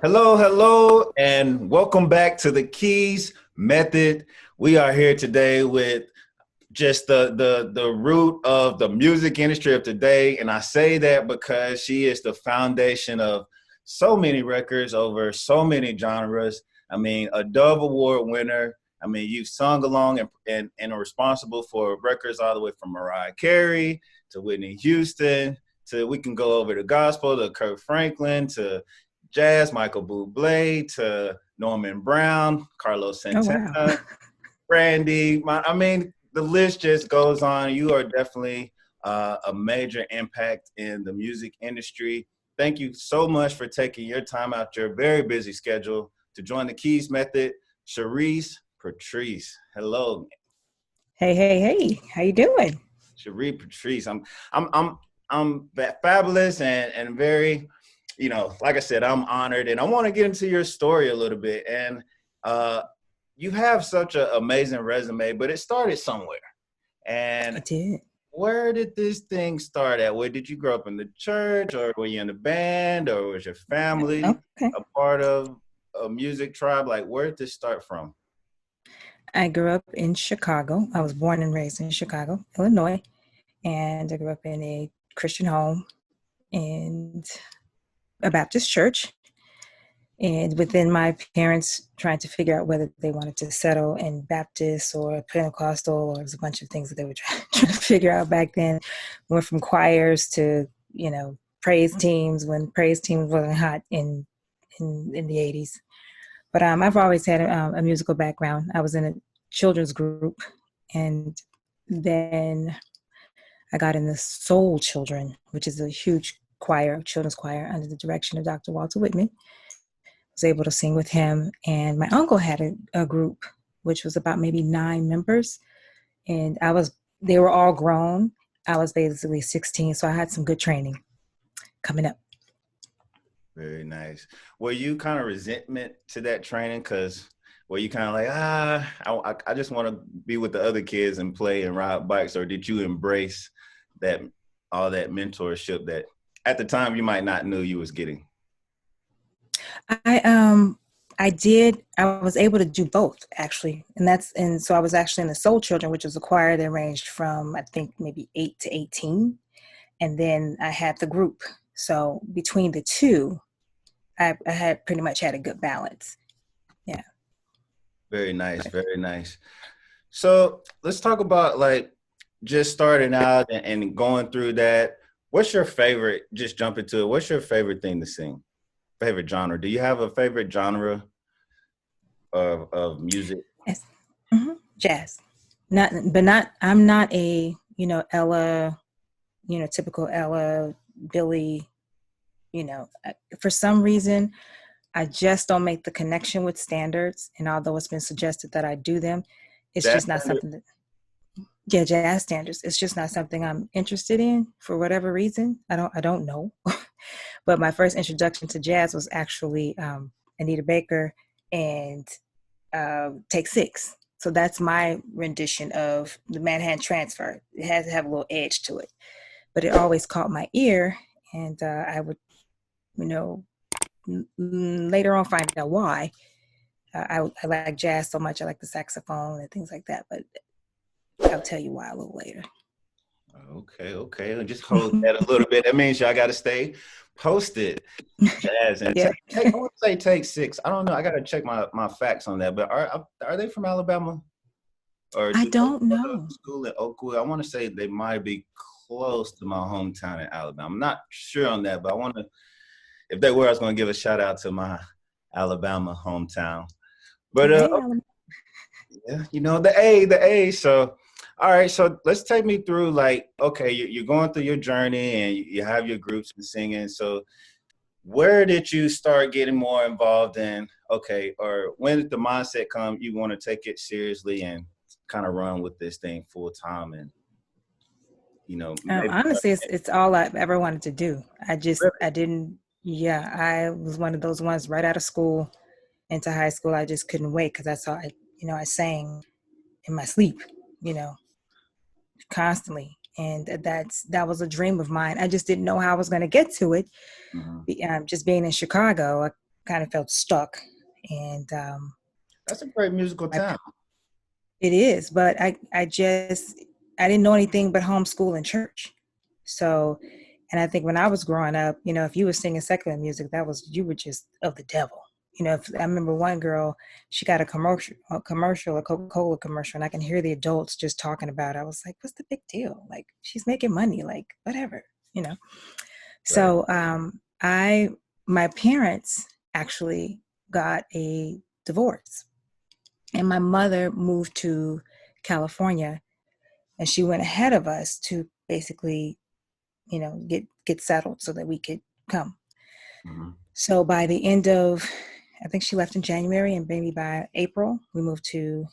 Hello, hello, and welcome back to the KeyZ Method. We are here today with just the root of the music industry of today, and I say that because she is the foundation of so many records over so many genres. I mean, a Dove Award winner. I mean, you've sung along and are responsible for records all the way from Mariah Carey to Whitney Houston to we can go over to gospel to Kirk Franklin to jazz, Michael Buble to Norman Brown, Carlos Oh, wow. Santana, Brandy. I mean, the list just goes on. You are definitely a major impact in the music industry. Thank you so much for taking your time out your very busy schedule to join the KeyZ Method. Sherree Patrice, hello. Hey, hey, hey. How you doing? Sherree Patrice, I'm fabulous and very, like I said, I'm honored, and I want to get into your story a little bit. And you have such an amazing resume, but it started somewhere. I And did. where did this thing start at? Where did you grow up in the church, or were you in the band, or was your family Okay. a part of a music tribe? Like, where did this start from? I grew up in Chicago. I was born and raised in Chicago, Illinois, and I grew up in a Christian home and a Baptist church. And within my parents trying to figure out whether they wanted to settle in Baptist or Pentecostal, or it was a bunch of things that they were trying to figure out back then. Went from choirs to, praise teams when praise teams wasn't hot in the 80s. But I've always had a musical background. I was in a children's group, and then I got in the Soul Children, which is a huge choir, children's choir, under the direction of Dr. Walter Whitman. Was able to sing with him, and my uncle had a group, which was about maybe 9 members, and they were all grown. I was basically 16, so I had some good training coming up. Very nice. Were you kind of resentment to that training? Because were you kind of like, I just want to be with the other kids and play and ride bikes, or did you embrace that all that mentorship that at the time you might not knew you was getting? I did. I was able to do both, actually, and so I was actually in the Soul Children, which was a choir that ranged from, I think, maybe 8 to 18, and then I had the group. So between the two, I had pretty much had a good balance. Yeah. Very nice, very nice. So let's talk about like just starting out and going through that. What's your favorite? Just jump into it. What's your favorite thing to sing? Favorite genre? Do you have a favorite genre of music? Yes. Jazz. Not. I'm not a Ella, typical Ella, Billy. For some reason, I just don't make the connection with standards. And although it's been suggested that I do them, it's Jazz just not standard? something that. Yeah, jazz standards. It's just not something I'm interested in for whatever reason. I don't know. But my first introduction to jazz was actually Anita Baker and Take Six. So that's my rendition of the Manhattan Transfer. It has to have a little edge to it, but it always caught my ear, and I would, later on find out why. I like jazz so much. I like the saxophone and things like that, but I'll tell you why a little later. Okay. Just hold that a little bit. That means y'all got to stay posted. Jazz and Yeah. I want to say Take Six. I don't know. I got to check my facts on that. But are they from Alabama? Or I do they don't go to know. school in Oakwood? I want to say they might be close to my hometown in Alabama. I'm not sure on that, but I want to. If they were, I was going to give a shout out to my Alabama hometown. But Hey, Alan. yeah, the A. So, all right. So let's take me through like, okay, you're going through your journey and you have your groups and singing. So where did you start getting more involved in, okay, or when did the mindset come, you want to take it seriously and kind of run with this thing full time and, maybe. Honestly, it's all I've ever wanted to do. Really? I didn't, yeah, I was one of those ones right out of school into high school. I just couldn't wait because that's how I sang in my sleep, you know, constantly. And that was a dream of mine. I just didn't know how I was going to get to it. Mhm. Just being in Chicago, kind of felt stuck. And that's a great musical town. It is, but I didn't know anything but homeschool and church. So, and I think when I was growing up, you know, if you were singing secular music, you were just of the devil. You know, I remember one girl, she got a Coca-Cola commercial, and I can hear the adults just talking about it. I was like, what's the big deal? Like, she's making money, like, whatever, you know? Right. So my parents actually got a divorce, and my mother moved to California, and she went ahead of us to basically, you know, get settled so that we could come. Mm-hmm. So by the end of, I think she left in January, and maybe by April, we moved to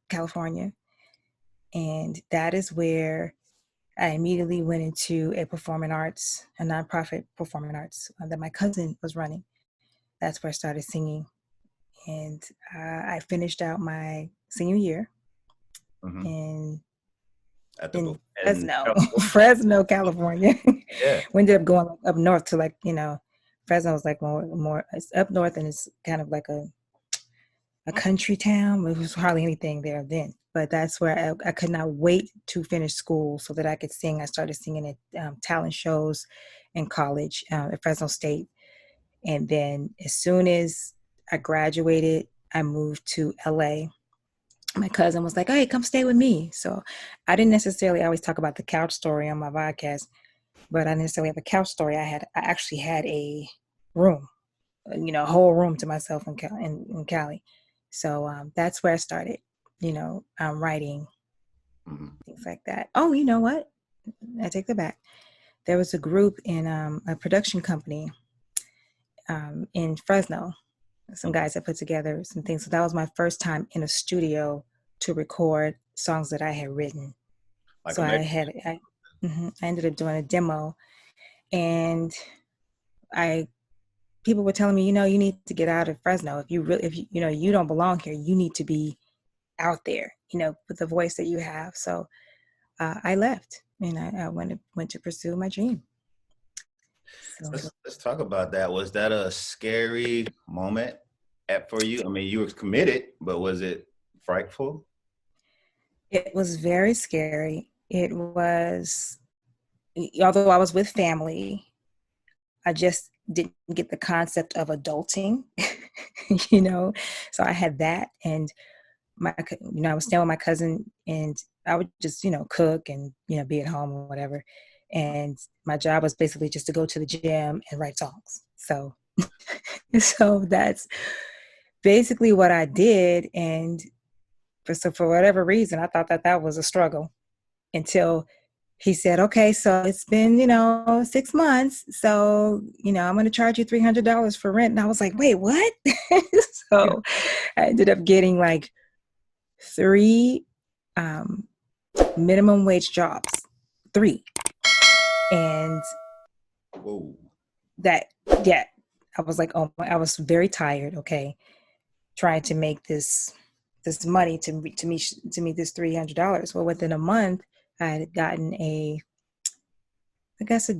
California. And that is where I immediately went into a nonprofit performing arts that my cousin was running. That's where I started singing. And I finished out my senior year in Fresno, California. Yeah. We ended up going up north to, like, you know, Fresno was like more it's up north, and it's kind of like a country town. There was hardly anything there then. But that's where I could not wait to finish school so that I could sing. I started singing at talent shows in college at Fresno State. And then as soon as I graduated, I moved to LA. My cousin was like, hey, come stay with me. So I didn't necessarily always talk about the couch story on my podcast, but I didn't necessarily have a couch story. I actually had a room, you know, a whole room to myself in Cali. So that's where I started, you know, writing, things like that. Oh, you know what? I take that back. There was a group in a production company in Fresno. Some guys that put together some things. So that was my first time in a studio to record songs that I had written. Like, so I ended up doing a demo, and people were telling me, you know, you need to get out of Fresno. If you know, you don't belong here, you need to be out there, you know, with the voice that you have. So I left, and I went to pursue my dream. So. Let's talk about that. Was that a scary moment for you? I mean, you were committed, but was it frightful? It was very scary. It was, although I was with family, I just didn't get the concept of adulting, you know? So I had that, and I was staying with my cousin, and I would just, you know, cook and, you know, be at home or whatever. And my job was basically just to go to the gym and write songs. So, so that's basically what I did. And for whatever reason, I thought that was a struggle until he said, okay, so it's been, you know, 6 months. So, you know, I'm going to charge you $300 for rent. And I was like, wait, what? So I ended up getting like 3 minimum wage jobs, 3. And I was like, oh, I was very tired. Okay. Trying to make this money to meet this $300. Well, within a month, I had gotten a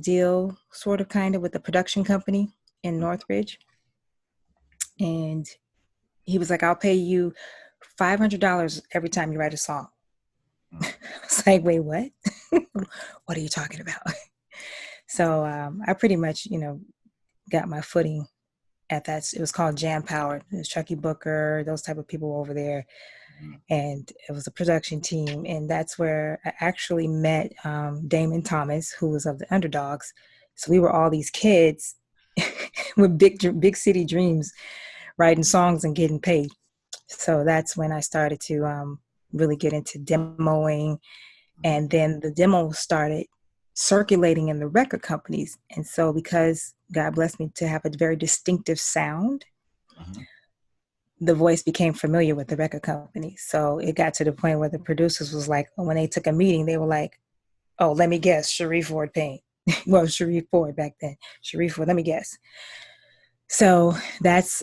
deal, sort of, kind of, with a production company in Northridge. And he was like, I'll pay you $500 every time you write a song. I was like, wait, what? What are you talking about? So I pretty much, you know, got my footing at that. It was called Jam Power. It was Chucky Booker, those type of people over there. And it was a production team. And that's where I actually met Damon Thomas, who was of the Underdogs. So we were all these kids with big city dreams, writing songs and getting paid. So that's when I started to really get into demoing. And then the demo started circulating in the record companies. And so because God blessed me to have a very distinctive sound, the voice became familiar with the record company. So it got to the point where the producers was like, when they took a meeting, they were like, oh, let me guess, Sherree Ford Payne. Well, Sherree Ford back then. Sherree Ford, let me guess. So that's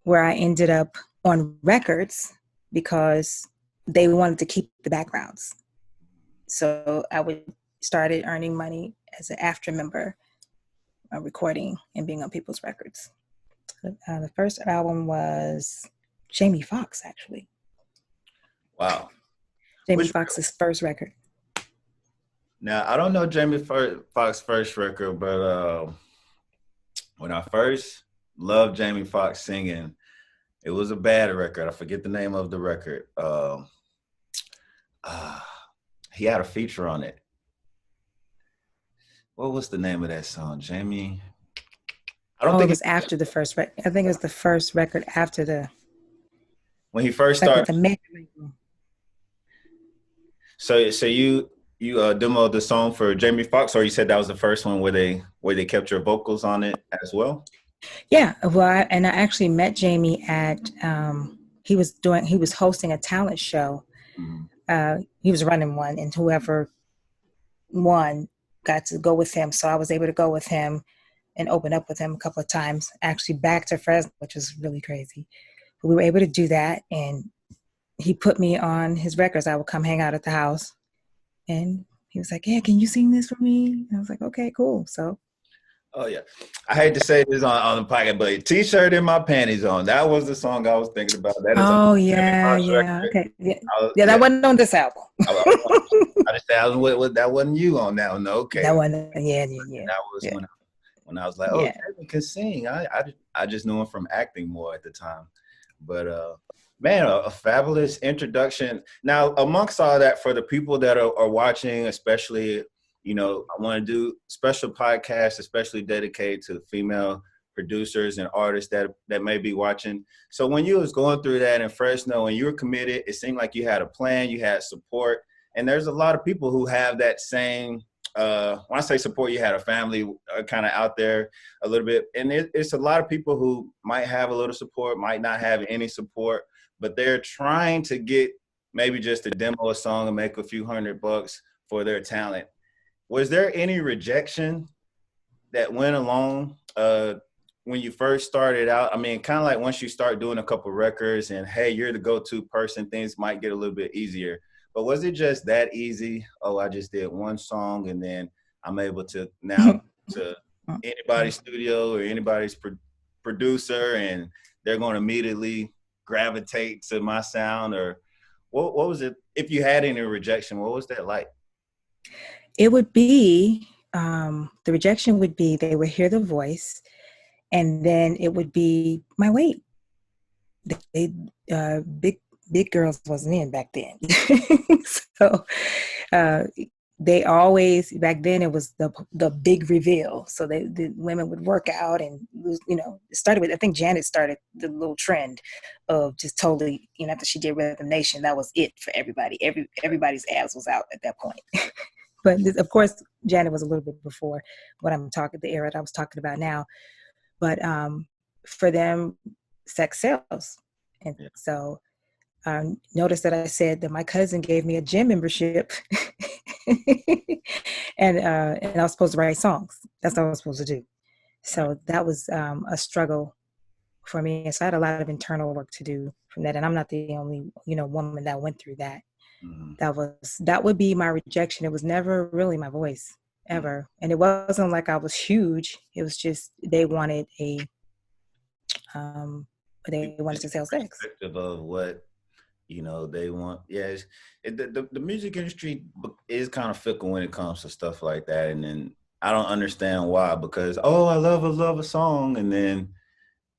where I ended up on records, because they wanted to keep the backgrounds. So I started earning money as an after member recording and being on people's records. The first album was Jamie Foxx, actually. Wow. Jamie Foxx's first record. Now, I don't know Jamie Foxx's first record, but when I first loved Jamie Foxx singing, it was a bad record. I forget the name of the record. He had a feature on it. What was the name of that song, Jamie? I don't think it was after the first record. I think it was the first record after the. When he first started. So you demoed the song for Jamie Foxx, or you said that was the first one where they kept your vocals on it as well? Yeah, well, I actually met Jamie at he was hosting a talent show. Mm-hmm. He was running one, and whoever won got to go with him. So I was able to go with him and open up with him a couple of times, actually back to Fresno, which was really crazy. But we were able to do that, and he put me on his records. I would come hang out at the house, and he was like, "Yeah, can you sing this for me?" And I was like, "Okay, cool." So. Oh yeah, I hate to say this on the podcast, but "T-Shirt in My Panties On." That was the song I was thinking about. That is yeah. Okay, yeah. That wasn't on this album. I just said that wasn't you on that one. Okay, that wasn't. Yeah. That was when I was like, oh, Kevin can sing. I just knew him from acting more at the time, but man, a fabulous introduction. Now, amongst all that, for the people that are watching, especially. You know, I want to do special podcasts, especially dedicated to female producers and artists that may be watching. So when you was going through that in Fresno and you were committed, it seemed like you had a plan, you had support. And there's a lot of people who have that same, when I say support, you had a family kind of out there a little bit. And it's a lot of people who might have a little support, might not have any support, but they're trying to get maybe just to demo a song and make a few $100 for their talent. Was there any rejection that went along when you first started out? I mean, kind of like once you start doing a couple records and, hey, you're the go-to person, things might get a little bit easier. But was it just that easy? Oh, I just did one song and then I'm able to now to anybody's studio or anybody's producer and they're going to immediately gravitate to my sound? Or what was it? If you had any rejection, what was that like? It would be, the rejection would be they would hear the voice and then it would be my weight. Big girls wasn't in back then. So they always, back then it was the big reveal. So the women would work out and, you know, it started with, I think Janet started the little trend of just totally, you know, after she did Rhythm Nation, that was it for everybody. Everybody's ass was out at that point. But of course, Janet was a little bit before the era that I was talking about now. But for them, sex sells. And so notice that I said that my cousin gave me a gym membership and I was supposed to write songs. That's what I was supposed to do. So that was a struggle for me. And so I had a lot of internal work to do from that. And I'm not the only, you know, woman that went through that. That would be my rejection. It was never really my voice ever. And it wasn't like I was huge. It was just they wanted to sell sex. Of what, you know, they want. Yeah, the music industry is kind of fickle when it comes to stuff like that. And then I don't understand why, because I love a song, and then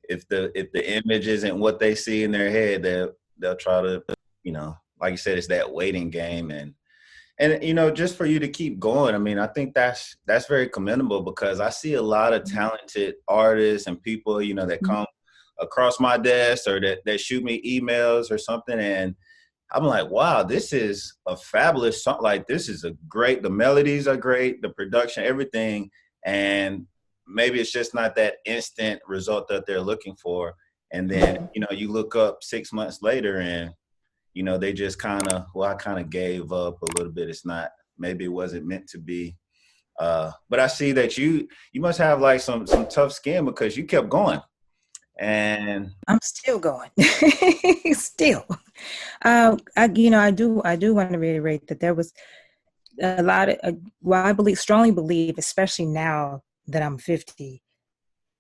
if the image isn't what they see in their head, they'll try to, you know. Like you said, it's that waiting game, and you know, just for you to keep going. I mean, I think that's very commendable, because I see a lot of talented artists and people, you know, that come across my desk or that shoot me emails or something, and I'm like, wow, this is a fabulous song. Like, this is the melodies are great, the production, everything, and maybe it's just not that instant result that they're looking for. And then, you know, you look up 6 months later and, you know, they just I kind of gave up a little bit. Maybe it wasn't meant to be. But I see that you must have like some tough skin, because you kept going. And I'm still going. Still. I do want to reiterate that there was a lot of, I strongly believe, especially now that I'm 50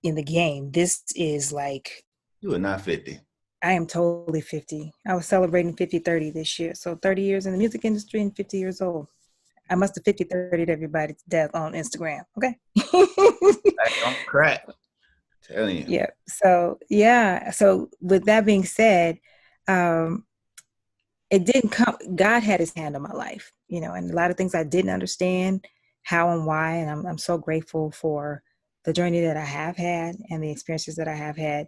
in the game. This is like, You are not 50. I am totally 50. I was celebrating 50-30 this year. So 30 years in the music industry and 50 years old. I must have 50-30'd everybody to death on Instagram. Okay. Back on crack. Telling you. Yeah. So, yeah. So with that being said, it didn't come, God had his hand on my life, you know, and a lot of things I didn't understand how and why. And I'm so grateful for the journey that I have had and the experiences that I have had.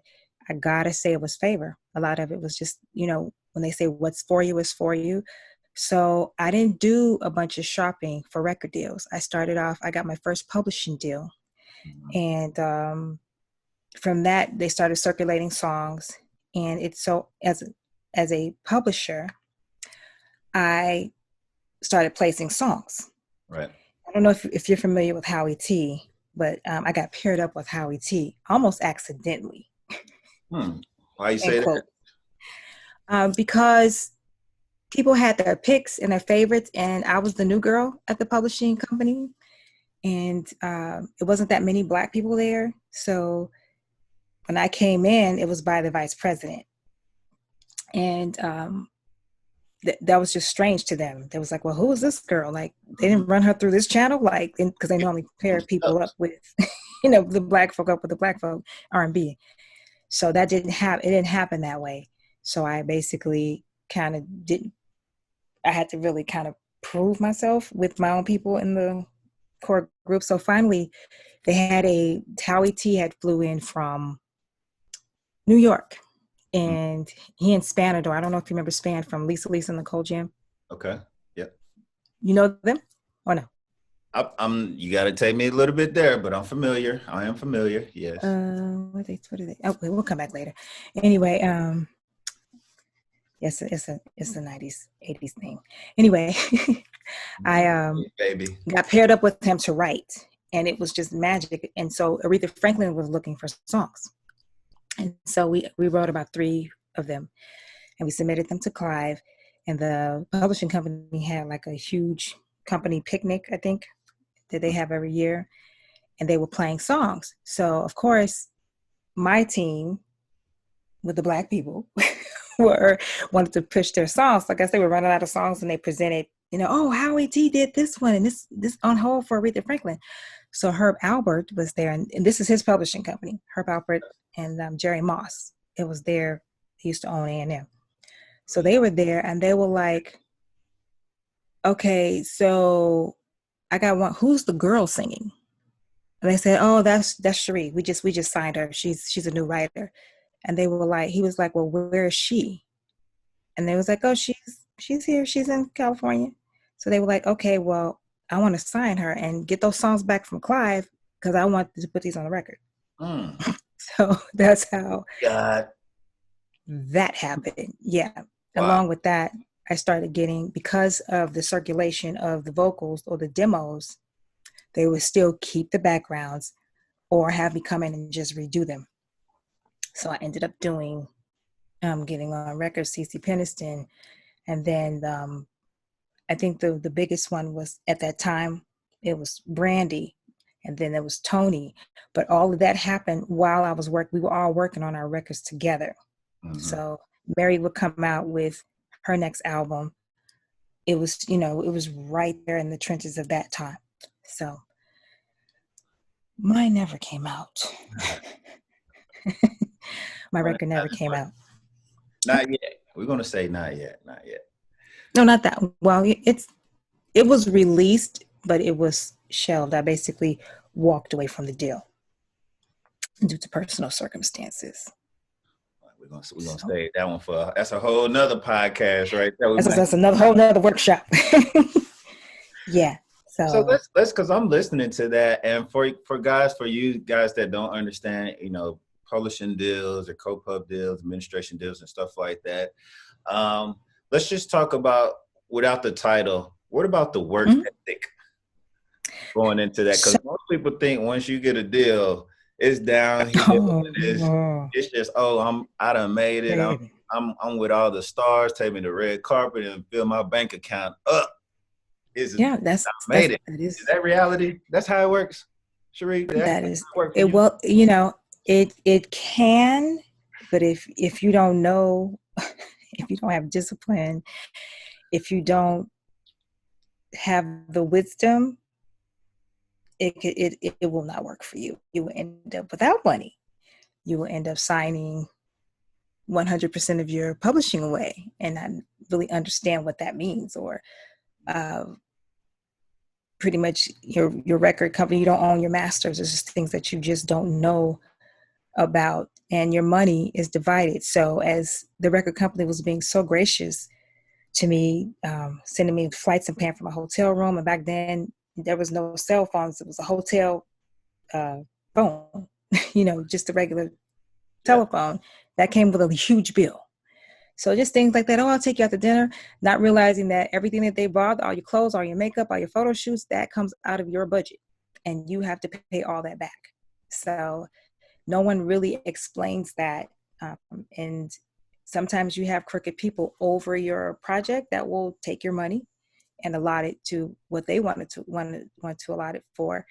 I gotta say it was favor. A lot of it was just, you know, when they say what's for you is for you. So I didn't do a bunch of shopping for record deals. I started off, I got my first publishing deal. And from that, they started circulating songs. And it's so, as a publisher, I started placing songs. Right. I don't know if you're familiar with Howie T, but I got paired up with Howie T almost accidentally. Why you say that? Because people had their picks and their favorites, and I was the new girl at the publishing company, and it wasn't that many Black people there. So when I came in, it was by the vice president, and that was just strange to them. They was like, well, who is this girl? Like, they didn't run her through this channel, like, because they normally pair people up with, you know, the Black folk up with the Black folk, R&B. So that didn't happen that way. So I basically kind of I had to really kind of prove myself with my own people in the core group. So finally, they had Howie T had flew in from New York, and he and Spanador. I don't know if you remember Span from Lisa and the Cold Jam. Okay. Yep. You know them or no? You got to take me a little bit there, but I'm familiar. I am familiar. Yes. What are they? Oh, we'll come back later. Anyway, yes, it's a 90s, 80s thing. Anyway, I got paired up with him to write, and it was just magic. And so Aretha Franklin was looking for songs, and so we wrote about 3 of them, and we submitted them to Clive, and the publishing company had like a huge company picnic, I think, that they have every year, and they were playing songs. So of course, my team with the Black people wanted to push their songs. So I guess they were running out of songs, and they presented, you know, oh, Howie T did this one, and this on hold for Aretha Franklin. So Herb Alpert was there, and this is his publishing company, Herb Alpert and Jerry Moss. It was there. He used to own A&M. So they were there, and they were like, okay, so I got one. Who's the girl singing? And they said, oh, that's Sherree. We just signed her. She's a new writer. And they were like, he was like, well, where is she? And they was like, oh, she's here. She's in California. So they were like, okay, well, I want to sign her and get those songs back from Clive, because I want to put these on the record. So that's how that happened. Yeah. Wow. Along with that, I started getting, because of the circulation of the vocals or the demos, they would still keep the backgrounds or have me come in and just redo them. So I ended up doing, getting on records, CeCe Peniston. And then I think the biggest one was, at that time, it was Brandy. And then there was Tony. But all of that happened while I was we were all working on our records together. Mm-hmm. So Mary would come out with her next album. It was, you know, it was right there in the trenches of that time. So mine never came out. My record never came out. Not yet. We're going to say not yet. Not yet. No, not that. Well, it was released, but it was shelved. I basically walked away from the deal due to personal circumstances. We're gonna save that one for, that's a whole nother podcast, right? That's another whole nother workshop. Yeah. So let's because I'm listening to that, and for you guys that don't understand, you know, publishing deals or co-pub deals, administration deals, and stuff like that. Let's just talk about, without the title, what about the work ethic going into that? Because most people think once you get a deal, it's downhill. It's just, I done made it. I'm with all the stars. Take me to the red carpet and fill my bank account up. That's made it. That is that reality? That's how it works. Sherree, That that is work for it. you? Well, you know, it can, but if you don't know, if you don't have discipline, if you don't have the wisdom, it will not work for you. You will end up without money. You will end up signing 100% of your publishing away and not really understand what that means, or uh, pretty much your record company, you don't own your masters. It's just things that you just don't know about, and your money is divided. So as the record company was being so gracious to me, sending me flights and paying for my hotel room, and back then there was no cell phones, it was a hotel phone, you know, just a regular telephone that came with a huge bill. So just things like that. Oh, I'll take you out to dinner, not realizing that everything that they bought, all your clothes, all your makeup, all your photo shoots, that comes out of your budget, and you have to pay all that back. So no one really explains that. And sometimes you have crooked people over your project that will take your money and allot it to what they want to allot it for.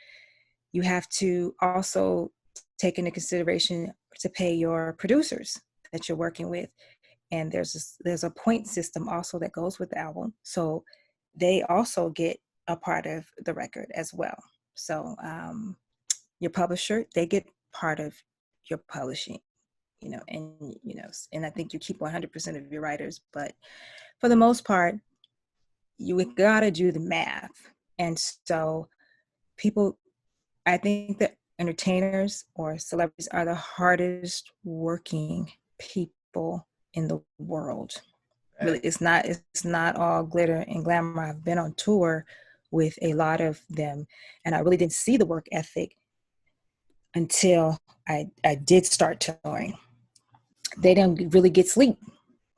You have to also take into consideration to pay your producers that you're working with. And there's a point system also that goes with the album. So they also get a part of the record as well. So your publisher, they get part of your publishing, you know, and I think you keep 100% of your writers, but for the most part, you gotta do the math. And so people, I think that entertainers or celebrities are the hardest working people in the world. Really, it's not all glitter and glamour. I've been on tour with a lot of them, and I really didn't see the work ethic until I did start touring. They don't really get sleep.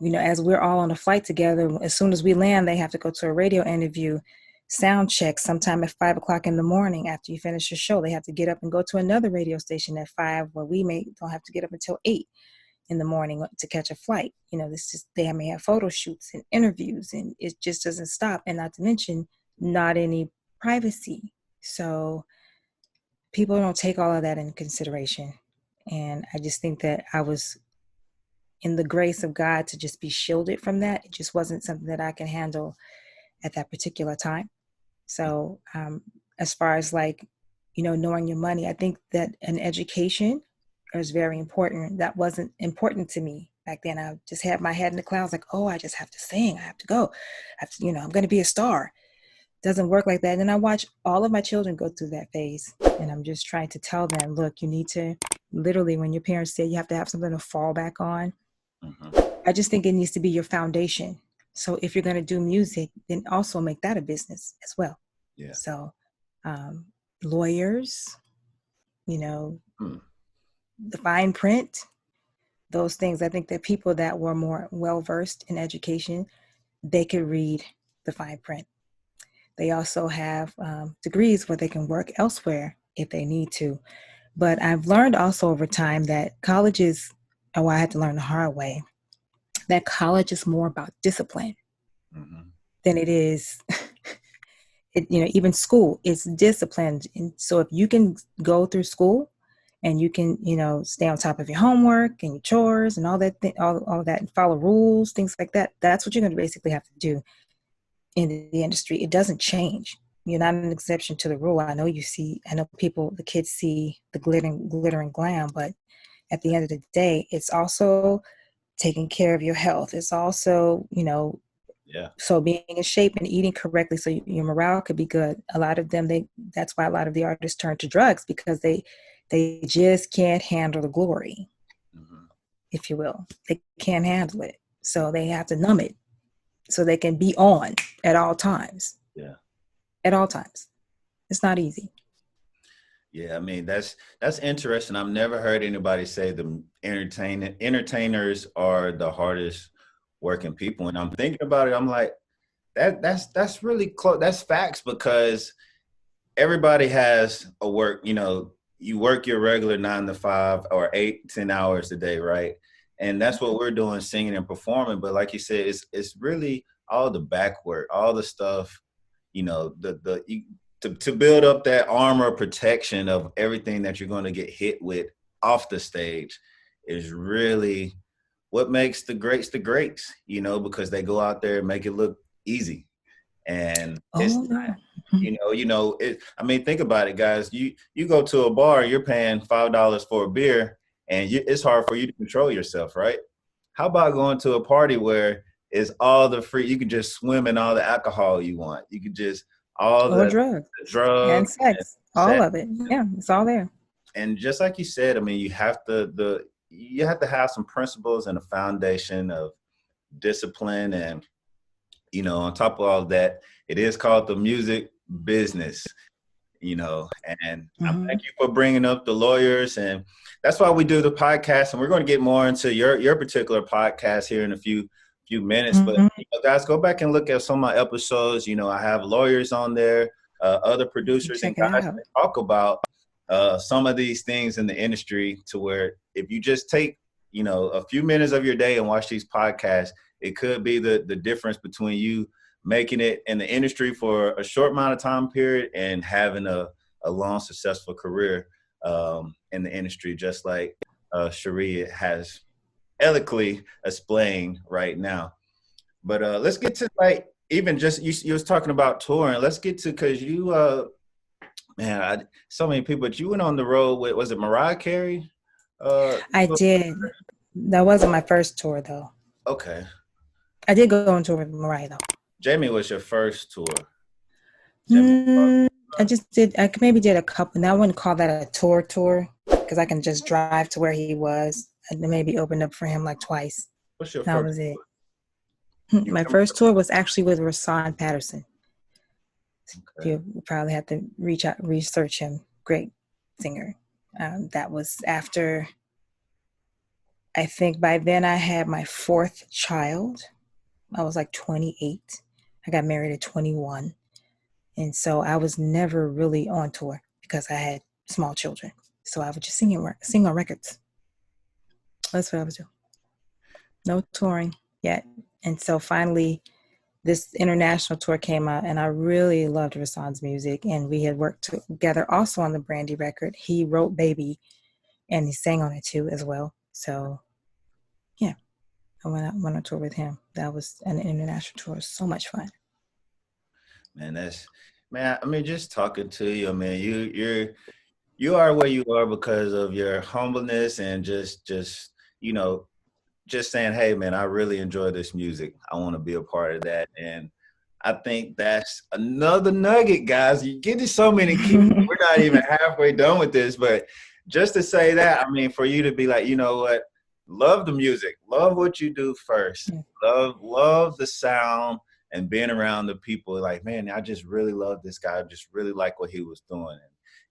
You know, as we're all on a flight together, as soon as we land, they have to go to a radio interview, sound check sometime at 5 o'clock in the morning. After you finish your show, they have to get up and go to another radio station at 5, where we don't have to get up until 8 in the morning to catch a flight. You know, they may have photo shoots and interviews, and it just doesn't stop. And not to mention, not any privacy. So people don't take all of that into consideration. And I just think that I was in the grace of God to just be shielded from that. It just wasn't something that I can handle at that particular time. So as far as like, you know, knowing your money, I think that an education is very important. That wasn't important to me back then. I just had my head in the clouds, like, oh, I just have to sing. I have to go. You know, I'm going to be a star. Doesn't work like that. And I watch all of my children go through that phase. And I'm just trying to tell them, look, you need to literally, when your parents say you have to have something to fall back on, I just think it needs to be your foundation. So if you're going to do music, then also make that a business as well. Yeah. So lawyers, you know, the fine print, those things. I think that people that were more well-versed in education, they could read the fine print. They also have degrees where they can work elsewhere if they need to. But I've learned also over time that colleges, oh, I had to learn the hard way, that college is more about discipline than it is, you know, even school is disciplined. And so if you can go through school and you can, you know, stay on top of your homework and your chores and all that, all that, and follow rules, things like that, that's what you're going to basically have to do in the industry. It doesn't change. You're not an exception to the rule. I know the kids see the glitter and glam, but at the end of the day, it's also taking care of your health. It's also, you know, so being in shape and eating correctly so your morale could be good. A lot of them, that's why a lot of the artists turn to drugs, because they just can't handle the glory, if you will. They can't handle it. So they have to numb it so they can be on at all times. Yeah. At all times. It's not easy. Yeah, I mean, that's interesting. I've never heard anybody say the entertainers are the hardest working people. And I'm thinking about it, I'm like, that's really close. That's facts, because everybody has a work, you know, you work your regular 9 to 5 or 8-10 hours a day, right? And that's what we're doing, singing and performing. But like you said, it's really all the back work, all the stuff, you know, to build up that armor protection of everything that you're going to get hit with off the stage is really what makes the greats, because they go out there and make it look easy. And it's not, think about it, guys. You go to a bar, you're paying $5 for a beer, and it's hard for you to control yourself, right? How about going to a party where it's all the free, you can just swim in all the alcohol you want. You can just, all the drugs and sex, all of it. Yeah, it's all there. And just like you said, I mean, you have to have some principles and a foundation of discipline. And, on top of all of that, it is called the music business, and I thank you for bringing up the lawyers. And that's why we do the podcast. And we're going to get more into your particular podcast here in a few minutes. But guys, go back and look at some of my episodes. I have lawyers on there, other producers and guys that talk about some of these things in the industry, to where if you just take, a few minutes of your day and watch these podcasts, it could be the difference between you making it in the industry for a short amount of time period and having a long, successful career in the industry, just like Sherree has eloquently explained right now. But let's get to, like, even just you was talking about touring. Let's get to, because you so many people, but you went on the road with, was it Mariah Carey? I did. That wasn't my first tour though. Okay. I did go on tour with Mariah though. Jamie was your first tour. I maybe did a couple, and I wouldn't call that a tour because I can just drive to where he was and maybe open up for him like twice. What's your that first? Was it. My first tour was actually with Sherree Patrice. Okay. You probably have to research him. Great singer. That was after, I think by then I had my fourth child. I was like 28. I got married at 21. And so I was never really on tour because I had small children. So I would just sing on records. That's what I was doing. No touring yet. And so finally, this international tour came out, and I really loved Rasan's music. And we had worked together also on the Brandy record. He wrote Baby, and he sang on it too as well. So, yeah, I went on tour with him. That was an international tour. So much fun. Man, I mean, just talking to you, man, you are where you are because of your humbleness and just saying, hey, man, I really enjoy this music. I want to be a part of that. And I think that's another nugget, guys. You're getting so many keys. We're not even halfway done with this. But just to say that, I mean, for you to be like, you know what? Love the music. Love what you do first. Love the sound and being around the people. Like, man, I just really love this guy. I just really like what he was doing.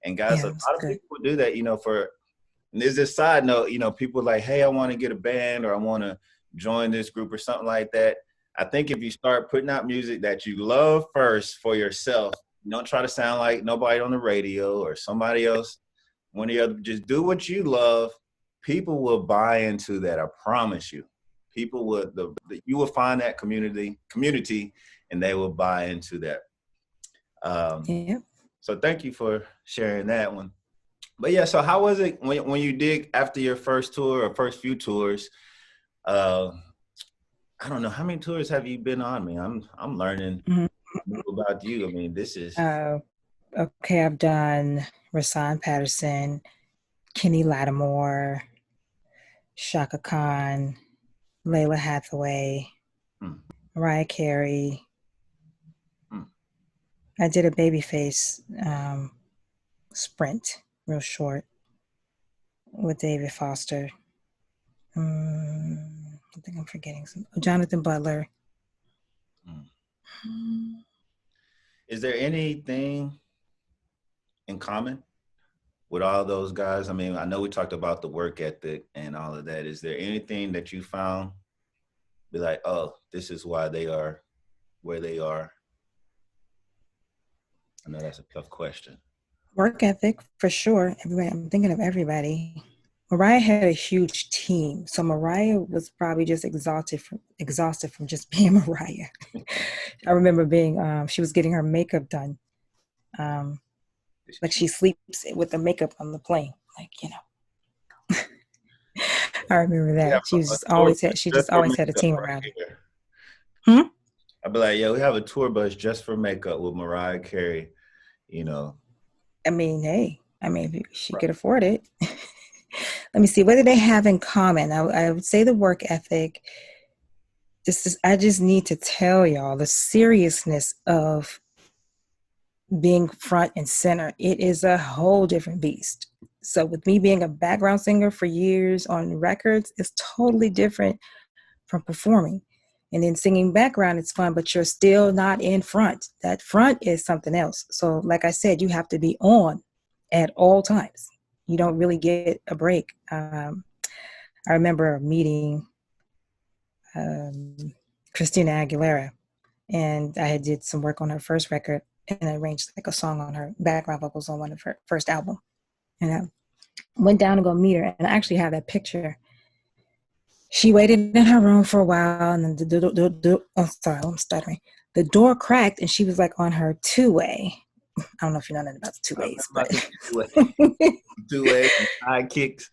And guys, a lot of people do that, and there's this side note, people like, hey, I want to get a band or I want to join this group or something like that. I think if you start putting out music that you love first for yourself, don't try to sound like nobody on the radio or somebody else, one or the other. Just do what you love. People will buy into that. I promise you. People would, you will find that community, and they will buy into that. So thank you for sharing that one. But yeah, so how was it when you did, after your first tour or first few tours? I don't know, how many tours have you been on? I mean, I'm learning about you. I mean, this is okay. I've done Rasan Patterson, Kenny Lattimore, Shaka Khan, Layla Hathaway, Mariah Carey. I did a Babyface sprint, real short, with David Foster. I think I'm forgetting some. Jonathan Butler. Is there anything in common with all those guys? I mean, I know we talked about the work ethic and all of that. Is there anything that you found, be like, oh, this is why they are where they are? I know that's a tough question. Work ethic, for sure. Everybody, I'm thinking of everybody. Mariah had a huge team. So Mariah was probably just exhausted from just being Mariah. I remember she was getting her makeup done Like she sleeps with the makeup on the plane, like, I remember We have that. a tour bus She just just for always had a makeup team right around here. her. I'd be like, yo, we have a tour bus just for makeup with Mariah Carey, I mean, hey, if she could afford it. Let me see. What do they have in common? I would say the work ethic. I just need to tell y'all the seriousness of being front and center. It is a whole different beast. So with me being a background singer for years on records, it's totally different from performing. And then singing background, it's fun, but you're still not in front. That front is something else. So like I said, you have to be on at all times. You don't really get a break. I remember meeting Christina Aguilera, and I had did some work on her first record and I arranged like a song on her background vocals on one of her first album. And I went down to go meet her, and I actually have that picture. She waited in her room for a while, and then I'm stuttering. The door cracked, and she was like on her two-way. I don't know if you know nothing about the two-ways, but two-way high kicks.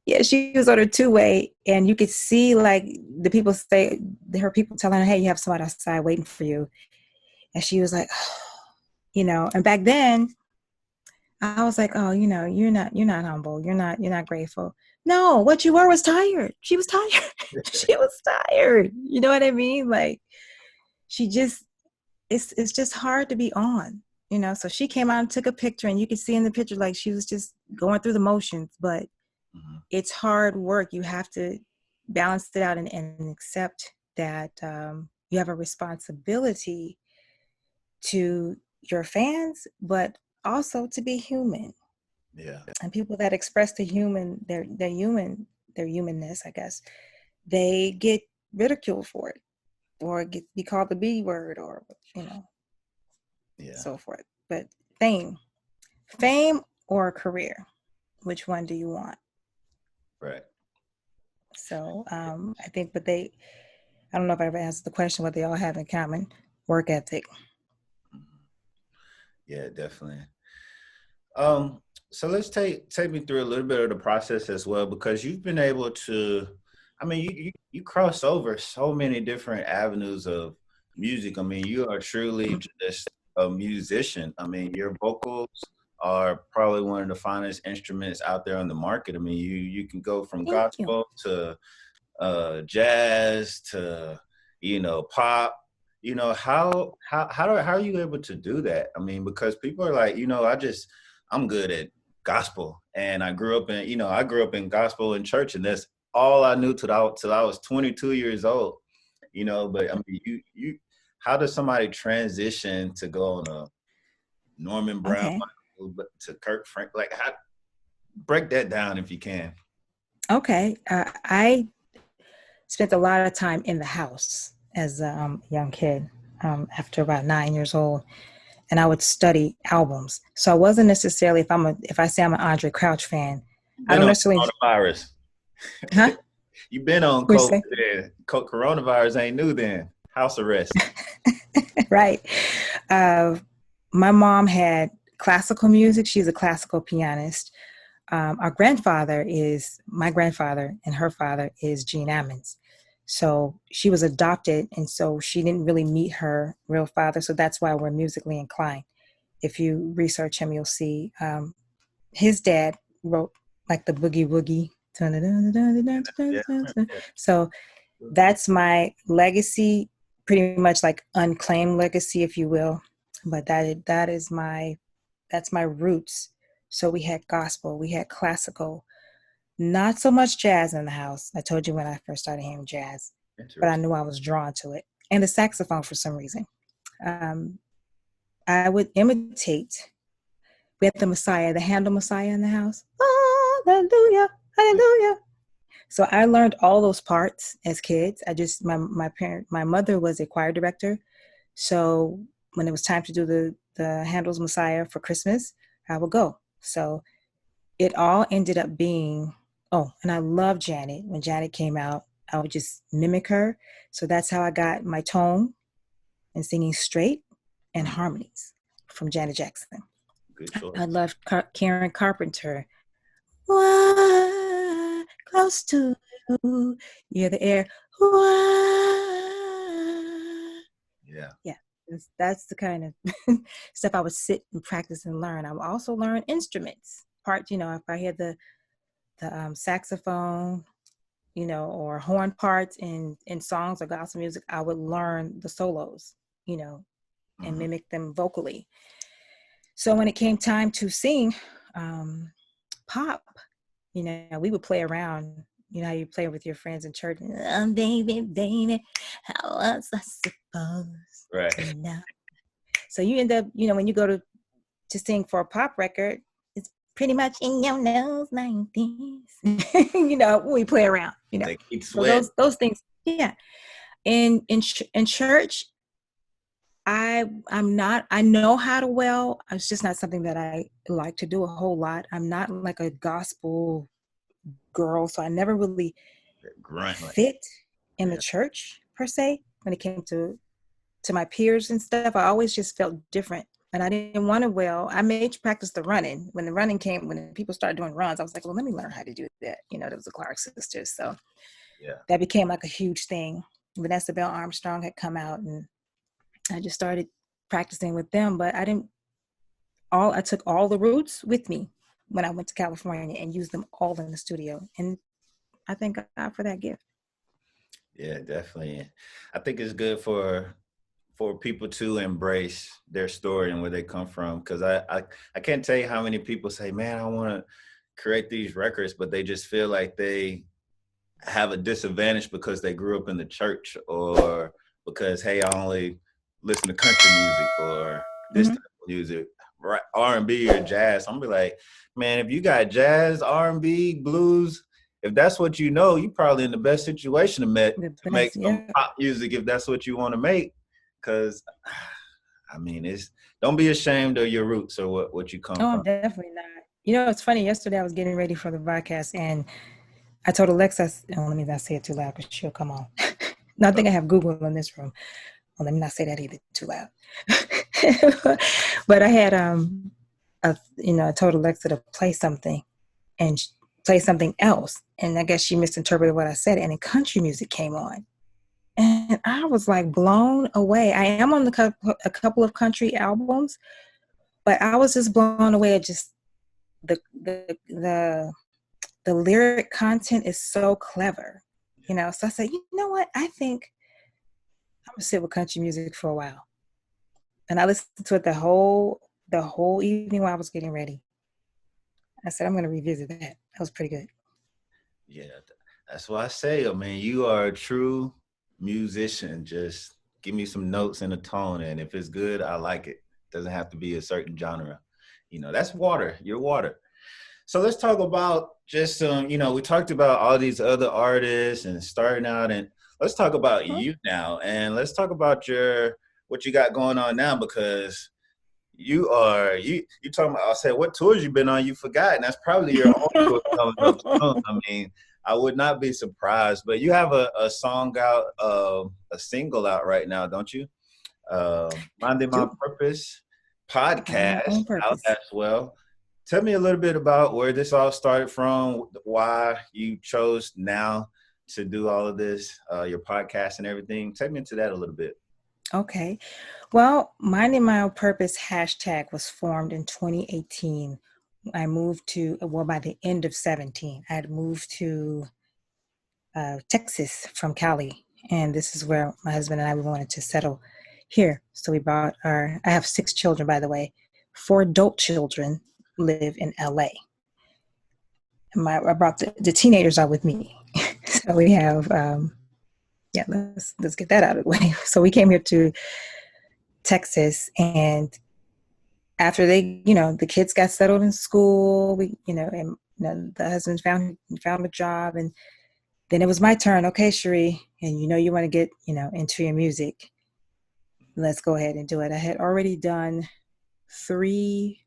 Yeah, she was on her two-way, and you could see like the people say, her people telling her, "Hey, you have somebody outside waiting for you," and she was like, And back then, I was like, "Oh, you're not humble. You're not grateful." No, what you were was tired. She was tired. She was tired. You know what I mean? Like, it's just hard to be on, So she came out and took a picture, and you could see in the picture, like she was just going through the motions, but it's hard work. You have to balance it out and accept that you have a responsibility to your fans, but also to be human. Yeah. And people that express their humanness, I guess, they get ridiculed for it, or be called the B word, or so forth. But fame or career, which one do you want? Right. So I think, I don't know if I ever answered the question what they all have in common: work ethic. Yeah, definitely. So let's take me through a little bit of the process as well, because you've been able to, you cross over so many different avenues of music. You are truly just a musician. Your vocals are probably one of the finest instruments out there on the market. You can go from gospel to jazz to pop. How are you able to do that? Because people are like, I'm good at gospel, and I grew up in gospel in church, and that's all I knew till I was 22 years old. But you how does somebody transition to go on a Norman Brown to Kirk Franklin? Like, break that down if you can. Okay. I spent a lot of time in the house as a young kid, after about 9 years old, and I would study albums. So I wasn't necessarily, if I say I'm an Andre Crouch fan, I don't necessarily. Coronavirus. Huh? You've been on COVID then. Coronavirus ain't new then. House arrest. Right. My mom had classical music. She's a classical pianist. My grandfather and her father is Gene Ammons. So she was adopted, and so she didn't really meet her real father. So that's why we're musically inclined. If you research him, you'll see his dad wrote like the Boogie Woogie. So that's my legacy, pretty much like unclaimed legacy, if you will. But that's my roots. So we had gospel, we had classical, not so much jazz in the house. I told you when I first started hearing jazz, but I knew I was drawn to it. And the saxophone for some reason. I would imitate. We had the Messiah, the Handel Messiah in the house. Hallelujah, hallelujah. So I learned all those parts as kids. My mother was a choir director. So when it was time to do the Handel's Messiah for Christmas, I would go. So it all ended up being, and I love Janet. When Janet came out, I would just mimic her. So that's how I got my tone and singing straight and harmonies. from Janet Jackson. Good choice. I loved Karen Carpenter. Why, close to you, you're the air. Why? Yeah. That's the kind of stuff I would sit and practice and learn. I would also learn instruments. If I hear the saxophone, or horn parts in songs or gospel music, I would learn the solos, and mimic them vocally. So when it came time to sing pop, we would play around. You know how you play with your friends in church. Baby, baby, how was I supposed to know? So you end up, when you go to sing for a pop record, it's pretty much in your nose like this. We play around. They keep so those things, yeah. In church, I know how to well. It's just not something that I like to do a whole lot. I'm not like a gospel girl, so I never really fit in the church per se. When it came to my peers and stuff, I always just felt different, and I didn't want to. Well, I made practice the running. When the running came, when people started doing runs, I was like, well, let me learn how to do that. There was the Clark sisters, so that became like a huge thing. Vanessa Bell Armstrong had come out, and I just started practicing with them. But I took all the roots with me when I went to California and used them all in the studio. And I thank God for that gift. Yeah, definitely. I think it's good for people to embrace their story and where they come from. Because I can't tell you how many people say, man, I want to create these records, but they just feel like they have a disadvantage because they grew up in the church, or because, hey, I only listen to country music or this type of music, right? R&B or jazz. I'm gonna be like, man, if you got jazz, R&B, blues, if that's what you know, you're probably in the best situation to make some pop music if that's what you want to make. Because, I mean, don't be ashamed of your roots or what you come from. Oh, definitely not. It's funny. Yesterday I was getting ready for the podcast, and I told Alexa, let me not say it too loud because she'll come on. No, I think I have Google in this room. Well, let me not say that either too loud. But I had, I told Alexa to play something and play something else. And I guess she misinterpreted what I said, and then country music came on. And I was like blown away. I am on a couple of country albums, but I was just blown away at just the lyric content is so clever, So I said, you know what? I think I'm gonna sit with country music for a while. And I listened to it the whole evening while I was getting ready. I said, I'm gonna revisit that. That was pretty good. Yeah, that's why I say, you are a true musician. Just give me some notes and a tone, and if it's good, I like it. Doesn't have to be a certain genre. That's water. You're water. So let's talk about just we talked about all these other artists and starting out, and let's talk about you now, and let's talk about what you got going on now, because you talking about, I said, what tours you been on? You forgot, and that's probably your own tour coming up soon. I mean, I would not be surprised, but you have a song out, a single out right now, don't you? Minding My Purpose podcast out as well. Tell me a little bit about where this all started from, why you chose now to do all of this, your podcast and everything. Take me into that a little bit. Okay. Well, Minding My Own Purpose hashtag was formed in 2018. I moved by the end of 17, I had moved to Texas from Cali. And this is where my husband and I, we wanted to settle here. So we brought I have 6 children, by the way. 4 adult children live in LA. And I brought the teenagers out with me. So we have, let's get that out of the way. So we came here to Texas, and after they, the kids got settled in school, and the husband found a job, and then it was my turn. Okay, Sherree, and you want to get, into your music. Let's go ahead and do it. I had already done 3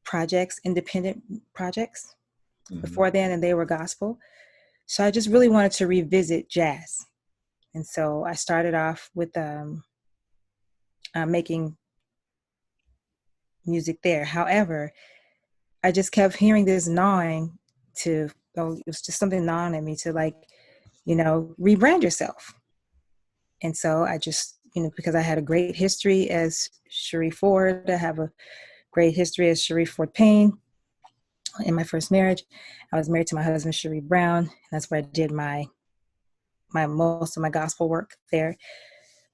projects, independent projects before then, and they were gospel. So I just really wanted to revisit jazz. And so I started off with making music there. However, I just kept hearing this gnawing it was just something gnawing at me to like, rebrand yourself. And so I just, because I had a great history as Sherree Ford, I have a great history as Sherree Ford Payne. In my first marriage, I was married to my husband, Sherree Brown. That's where I did my most of my gospel work there.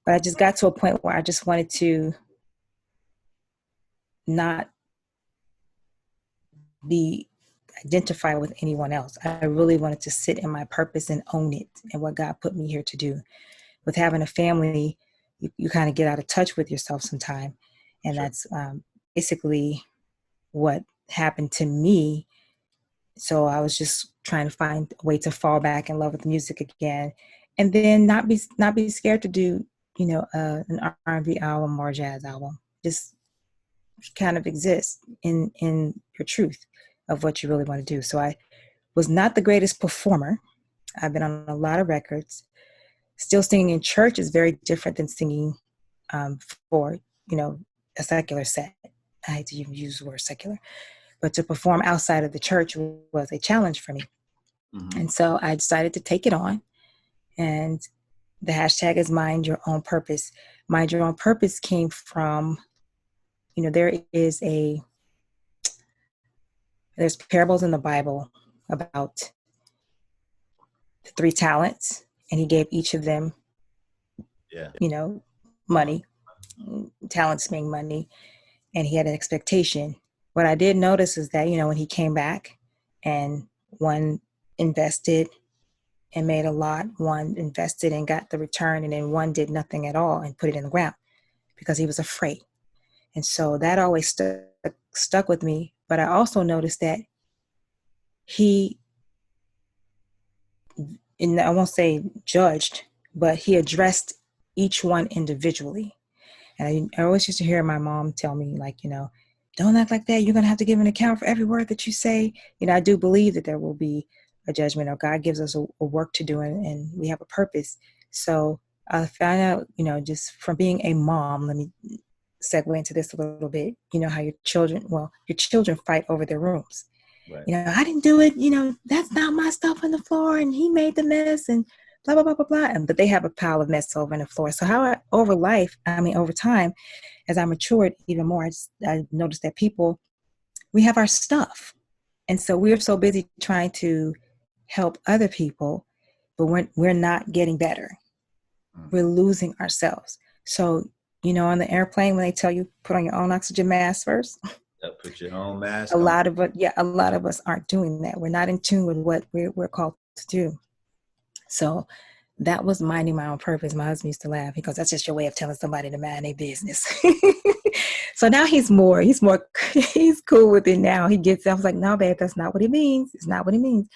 But I just got to a point where I just wanted to not be identified with anyone else. I really wanted to sit in my purpose and own it and what God put me here to do. With having a family, you kind of get out of touch with yourself sometime. And sure. That's basically what happened to me. So I was just trying to find a way to fall back in love with music again, and then not be scared to do, an R&B album or a jazz album. Just kind of exist in your truth of what you really want to do. So I was not the greatest performer. I've been on a lot of records. Still singing in church is very different than singing for, a secular set. I hate to even use the word secular, but to perform outside of the church was a challenge for me. Mm-hmm. And so I decided to take it on. And the hashtag is Mind Your Own Purpose. Mind Your Own Purpose came from, there's parables in the Bible about the 3 talents, and he gave each of them, money, talents being money, and he had an expectation. What I did notice is that, when he came back and one invested and made a lot, one invested and got the return, and then one did nothing at all and put it in the ground because he was afraid. And so that always stuck with me. But I also noticed that and I won't say judged, but he addressed each one individually. And I always used to hear my mom tell me, like, don't act like that. You're going to have to give an account for every word that you say. I do believe that there will be a judgment, or God gives us a work to do, and we have a purpose. So I found out, just from being a mom, let me segue into this a little bit, how your children fight over their rooms. Right. I didn't do it, that's not my stuff on the floor, and he made the mess, and blah, blah, blah, blah, blah. But they have a pile of mess over on the floor. So over time, as I matured even more, I noticed that we have our stuff. And so we're so busy trying to help other people, but we're not getting better. We're losing ourselves. So, on the airplane, when they tell you put on your own oxygen mask first, put your own mask. A lot of us aren't doing that. We're not in tune with what we're called to do. So that was minding my own purpose. My husband used to laugh because that's just your way of telling somebody to mind their business. So now he's cool with it now. He gets, I was like, no, babe, that's not what it means. It's not what it means.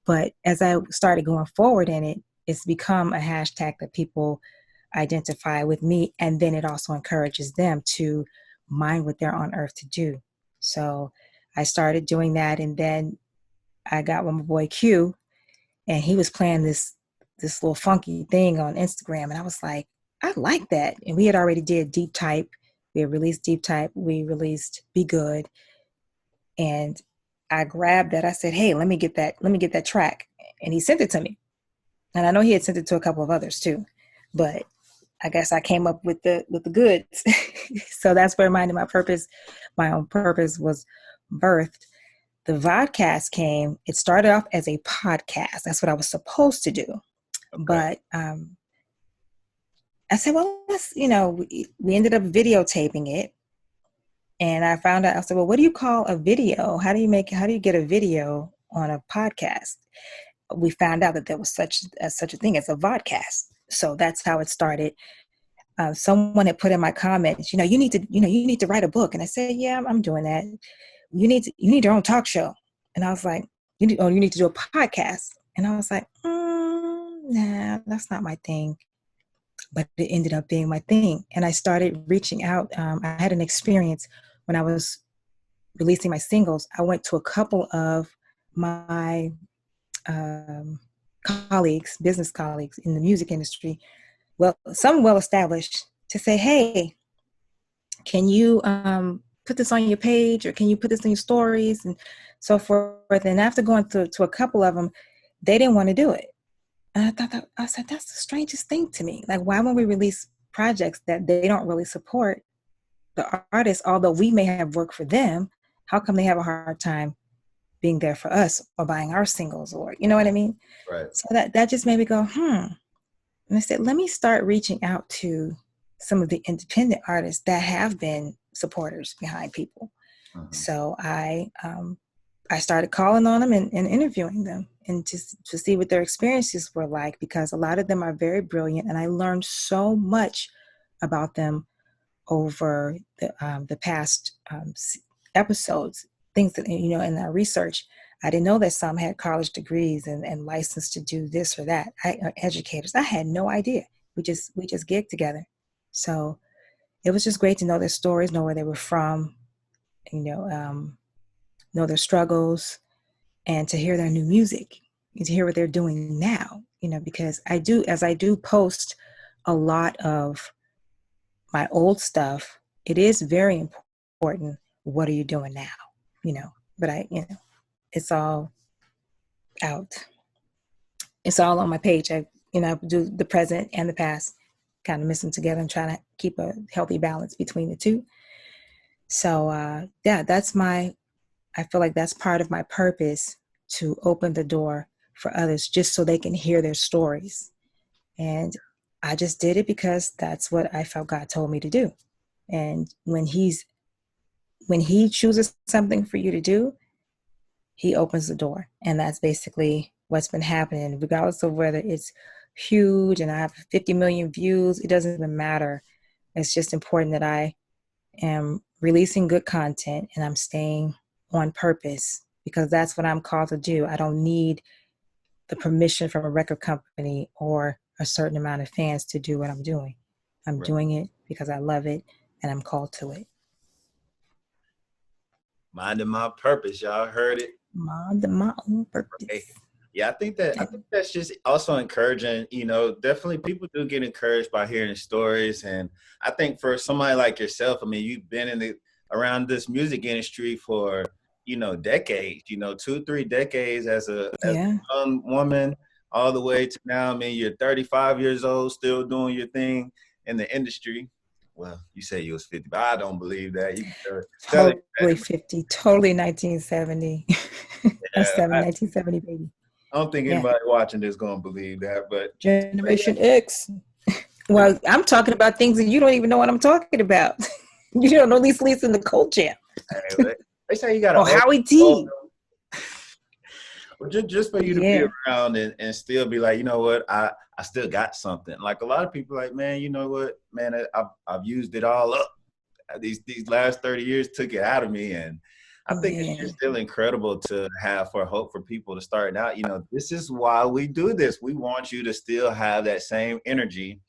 But as I started going forward in it, it's become a hashtag that people identify with me. And then it also encourages them to mind what they're on earth to do. So I started doing that. And then I got with my boy Q, and he was playing this little funky thing on Instagram. And I was like, I like that. And we had already did Deep Type. We had released Deep Type. We released Be Good. And I grabbed that. I said, hey, let me get that track. And he sent it to me. And I know he had sent it to a couple of others too, but I guess I came up with the goods. So that's where my own purpose was birthed. The vodcast came. It started off as a podcast. That's what I was supposed to do. Okay. But I said, well, we ended up videotaping it. And I found out, I said, well, what do you call a video? How do you get a video on a podcast? We found out that there was such a thing as a vodcast. So that's how it started. Someone had put in my comments, you need to write a book. And I said, yeah, I'm doing that. You need your own talk show. And I was like, you need to do a podcast. And I was like, nah, that's not my thing. But it ended up being my thing. And I started reaching out. I had an experience when I was releasing my singles. I went to a couple of my business colleagues in the music industry, some well-established, to say, hey, can you put this on your page, or can you put this in your stories, and so forth. And after going through to a couple of them, they didn't want to do it. And I said, that's the strangest thing to me. Like, why would we release projects that they don't really support the artists, although we may have worked for them? How come they have a hard time being there for us or buying our singles, or, you know what I mean? Right. So that just made me go, And I said, let me start reaching out to some of the independent artists that have been supporters behind people. So I started calling on them and interviewing them, and to see what their experiences were like, because a lot of them are very brilliant, and I learned so much about them over the past episodes, things that, you know, in our research. I didn't know that some had college degrees and licensed to do this or that. Educators. I had no idea. We just gigged together. So it was just great to know their stories, know where they were from, you know their struggles, and to hear their new music, and to hear what they're doing now, you know, because I do post a lot of my old stuff. It is very important. What are you doing now? You know, but it's all out. It's all on my page. I do the present and the past, kind of mix them together and trying to keep a healthy balance between the two. So I feel like that's part of my purpose, to open the door for others, just so they can hear their stories. And I just did it because that's what I felt God told me to do. And when he chooses something for you to do, he opens the door. And that's basically what's been happening, regardless of whether it's huge and I have 50 million views. It doesn't even matter. It's just important that I am releasing good content and I'm staying on purpose, because that's what I'm called to do. I don't need the permission from a record company or a certain amount of fans to do what I'm doing. I'm doing it because I love it and I'm called to it. Minding my purpose, y'all heard it. Minding my own purpose. Right. Yeah, I think that's just also encouraging. You know, definitely people do get encouraged by hearing the stories, and I think for somebody like yourself, I mean, you've been around this music industry for, you know, decades. You know, 2-3 decades as a young woman, all the way to now. I mean, you're 35 years old, still doing your thing in the industry. Well, you say you was 50, but I don't believe that. You totally 50, totally 1970. Yeah, 1970 baby. I don't think anybody watching this gonna believe that, but Generation X. Well, I'm talking about things that you don't even know what I'm talking about. You don't know these leads in the culture. They say you got to Howie T. Well, just for you to be around and still be like, you know what, I still got something. Like a lot of people like, man, you know what, man, I've used it all up. These last 30 years took it out of me, and I think it's just still incredible to have hope for people to start out. You know, this is why we do this. We want you to still have that same energy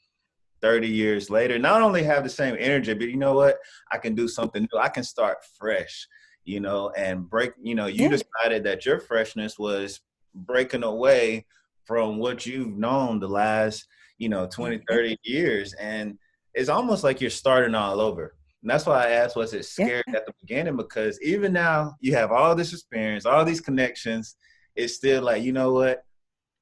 30 years later. Not only have the same energy, but you know what? I can do something new. I can start fresh, you know, and break, you know, you decided that your freshness was breaking away from what you've known the last, you know, 20, 30 years. And it's almost like you're starting all over. And that's why I asked, was it scary at the beginning? Because even now you have all this experience, all these connections. It's still like, you know what?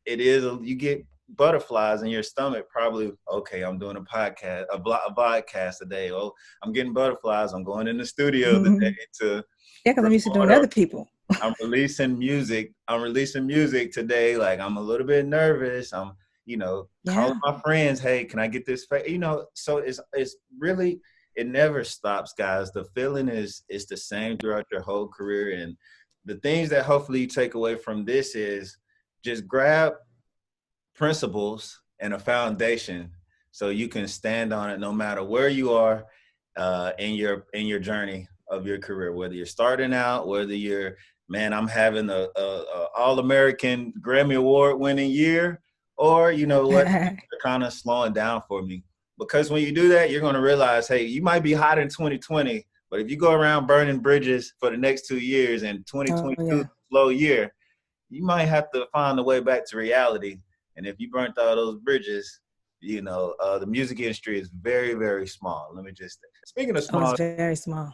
It is, you get butterflies in your stomach. Probably, okay, I'm doing a podcast today. Oh, I'm getting butterflies. I'm going in the studio today to. Yeah, because I'm used to doing other people. I'm releasing music. Today. Like, I'm a little bit nervous. I'm, you know, calling my friends. Hey, can I get this? You know, so it's really. It never stops, guys. The feeling is the same throughout your whole career. And the things that hopefully you take away from this is just grab principles and a foundation so you can stand on it no matter where you are in your journey of your career, whether you're starting out, whether you're, man, I'm having a All-American Grammy Award winning year, or, you know what, they're kind of slowing down for me. Because when you do that, you're going to realize, hey, you might be hot in 2020, but if you go around burning bridges for the next 2 years and 2022 is a slow year, you might have to find a way back to reality. And if you burnt all those bridges, you know, the music industry is very, very small. Let me just, speaking of small. It's very small.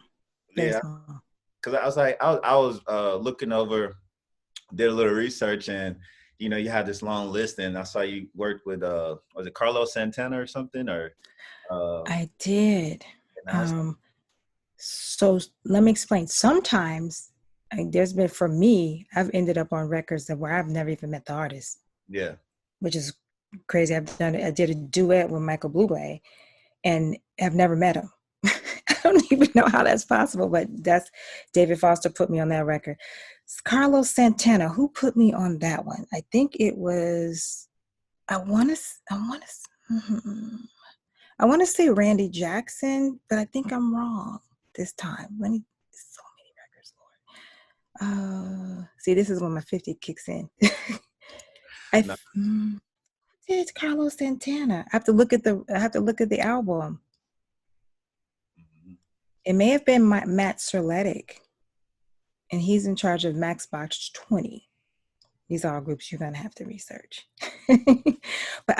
Very Yeah, small. because I was like, I was looking over, did a little research, and you had this long list, and I saw you worked with was it Carlos Santana or something, or I did. and I was So let me explain. Sometimes there's been, for me, I've ended up on records that where I've never even met the artist, yeah, which is crazy. I did a duet with Michael Buble and have never met him. I don't even know how that's possible, but that's David Foster put me on that record. Carlos Santana, who put me on that one? I think it was, I want to say Randy Jackson, but I think I'm wrong this time. So many records, Lord. See, this is when my 50 kicks in. no, It's Carlos Santana. I have to look at the album. It may have been Matt Serletic, and he's in charge of Max Box 20. These are all groups you're going to have to research. But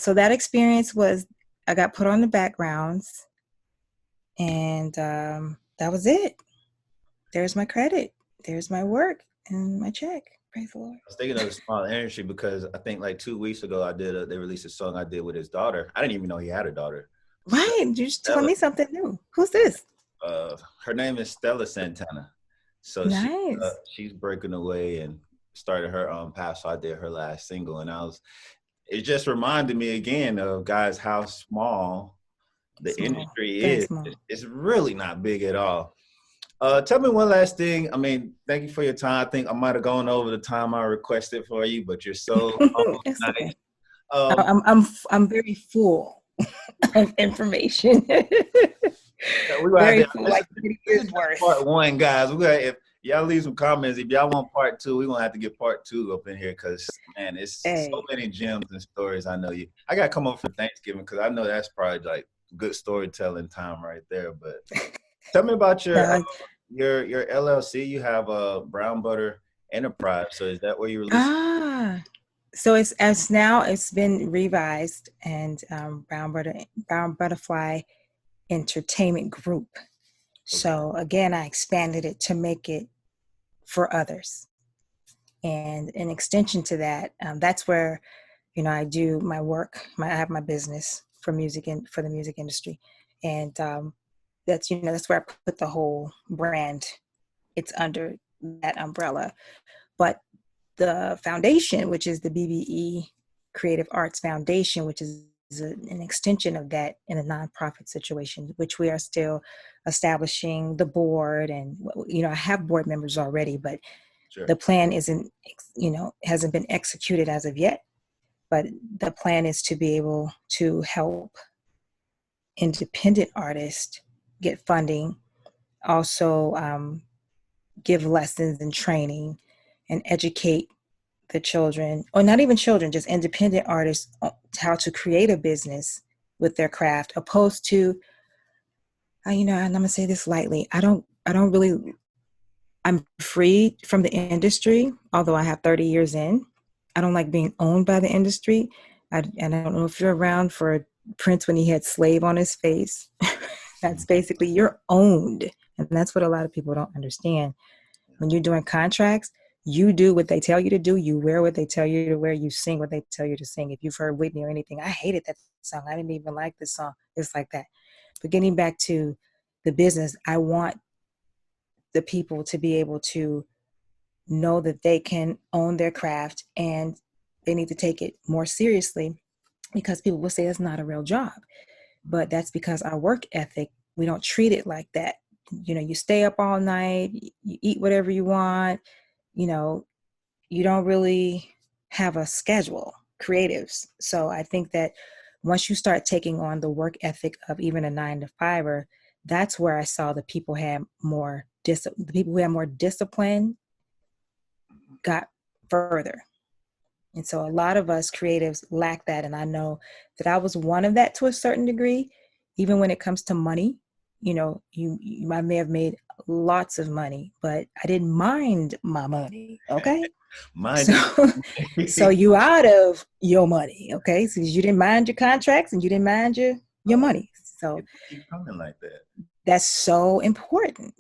so that experience was, I got put on the backgrounds, and that was it. There's my credit. There's my work and my check. Praise the Lord. I was thinking of the small industry because I think like 2 weeks ago they released a song I did with his daughter. I didn't even know he had a daughter. Right, you just told me something new. Who's this? Her name is Stella Santana. So nice. She's breaking away and started her path. So I did her last single, and it just reminded me again of, guys, how small the industry is. It's really not big at all. Tell me one last thing. I mean, thank you for your time. I think I might have gone over the time I requested for you, but you're so nice. Okay. I'm very full of information. Very full, like 30 years worth. Part one, guys. If y'all leave some comments, if y'all want part two, we're gonna have to get part two up in here, because man, it's so many gems and stories. I gotta come up for Thanksgiving, because I know that's probably like good storytelling time right there. But tell me about your LLC. You have a Brown Butter Enterprise. So is that where you release? So it's been revised, and Brown Butterfly Entertainment Group. Okay. So again, I expanded it to make it for others, and in extension to that, that's where I do my work. I have my business for music and for the music industry, and that's where I put the whole brand. It's under that umbrella. But the foundation, which is the BBE Creative Arts Foundation, which is an extension of that in a nonprofit situation, which we are still establishing the board. And I have board members already, but sure, the plan hasn't been executed as of yet. But the plan is to be able to help independent artists get funding, also give lessons and training and educate the children, or not even children, just independent artists, how to create a business with their craft, opposed to, and I'm gonna say this lightly, I'm free from the industry, although I have 30 years in. I don't like being owned by the industry. And I don't know if you're around for Prince when he had slave on his face. That's basically, you're owned. And that's what a lot of people don't understand. When you're doing contracts, you do what they tell you to do. You wear what they tell you to wear. You sing what they tell you to sing. If you've heard Whitney or anything, I hated that song. I didn't even like this song. It's like that. But getting back to the business, I want the people to be able to know that they can own their craft, and they need to take it more seriously, because people will say it's not a real job. But that's because our work ethic, we don't treat it like that. You stay up all night, you eat whatever you want, you don't really have a schedule, creatives. So I think that once you start taking on the work ethic of even a 9-to-5er, that's where I saw the people who had more discipline got further. And so a lot of us creatives lack that. And I know that I was one of that to a certain degree. Even when it comes to money, I may have made lots of money, but I didn't mind my money. Okay. So you out of your money. Okay. So you didn't mind your contracts and you didn't mind your money. So keep coming like that. that's so important,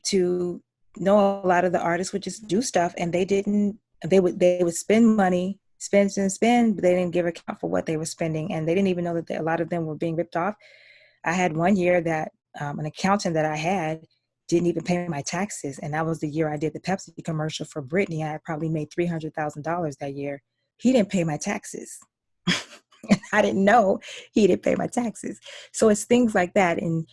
to know. A lot of the artists would just do stuff and they would spend money, spend and spend, but they didn't give account for what they were spending. And they didn't even know that a lot of them were being ripped off. I had one year that an accountant that I had didn't even pay my taxes. And that was the year I did the Pepsi commercial for Britney. I probably made $300,000 that year. He didn't pay my taxes. I didn't know he didn't pay my taxes. So it's things like that. And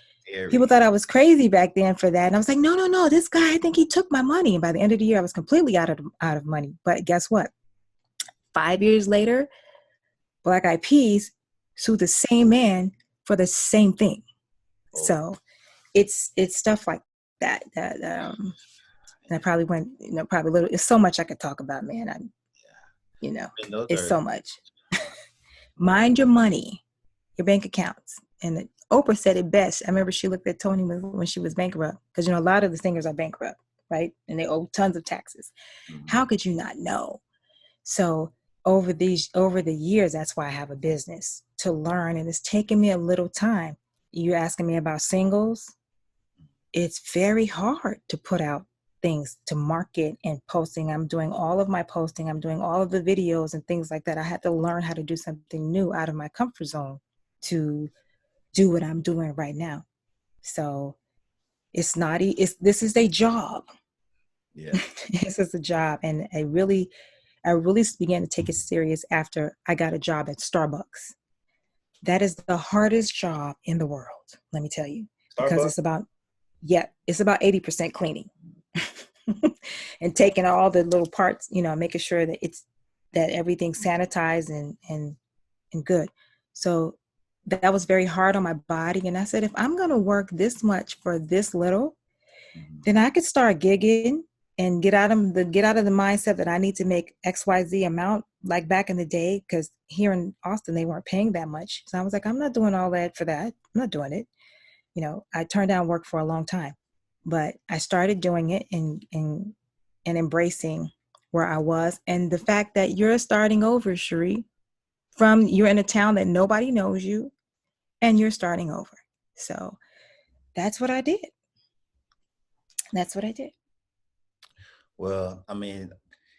people thought I was crazy back then for that. And I was like, no, this guy, I think he took my money. And by the end of the year, I was completely out of money. But guess what? 5 years later, Black Eyed Peas sued the same man for the same thing. Oh. So it's stuff like that. And I probably went, probably a little, it's so much I could talk about, man. It's so much. Mind your money, your bank accounts. And Oprah said it best. I remember she looked at Tony when she was bankrupt, because, a lot of the singers are bankrupt, right? And they owe tons of taxes. Mm-hmm. How could you not know? So over the years, that's why I have a business, to learn. And it's taken me a little time. You're asking me about singles. It's very hard to put out things, to market and posting. I'm doing all of my posting. I'm doing all of the videos and things like that. I had to learn how to do something new out of my comfort zone to do what I'm doing right now. So it's not, this is a job. Yeah. This is a job. And I really began to take it serious after I got a job at Starbucks. That is the hardest job in the world, let me tell you. Starbucks? Because it's about 80% cleaning. And taking all the little parts, making sure that that everything's sanitized and good. So that was very hard on my body. And I said, if I'm going to work this much for this little, then I could start gigging and get out of the mindset that I need to make XYZ amount, like back in the day, because here in Austin, they weren't paying that much. So I was like, I'm not doing all that for that. I'm not doing it. I turned down work for a long time, but I started doing it and embracing where I was. And the fact that you're starting over, Sherree, you're in a town that nobody knows you, and you're starting over. So that's what I did. Well, I mean,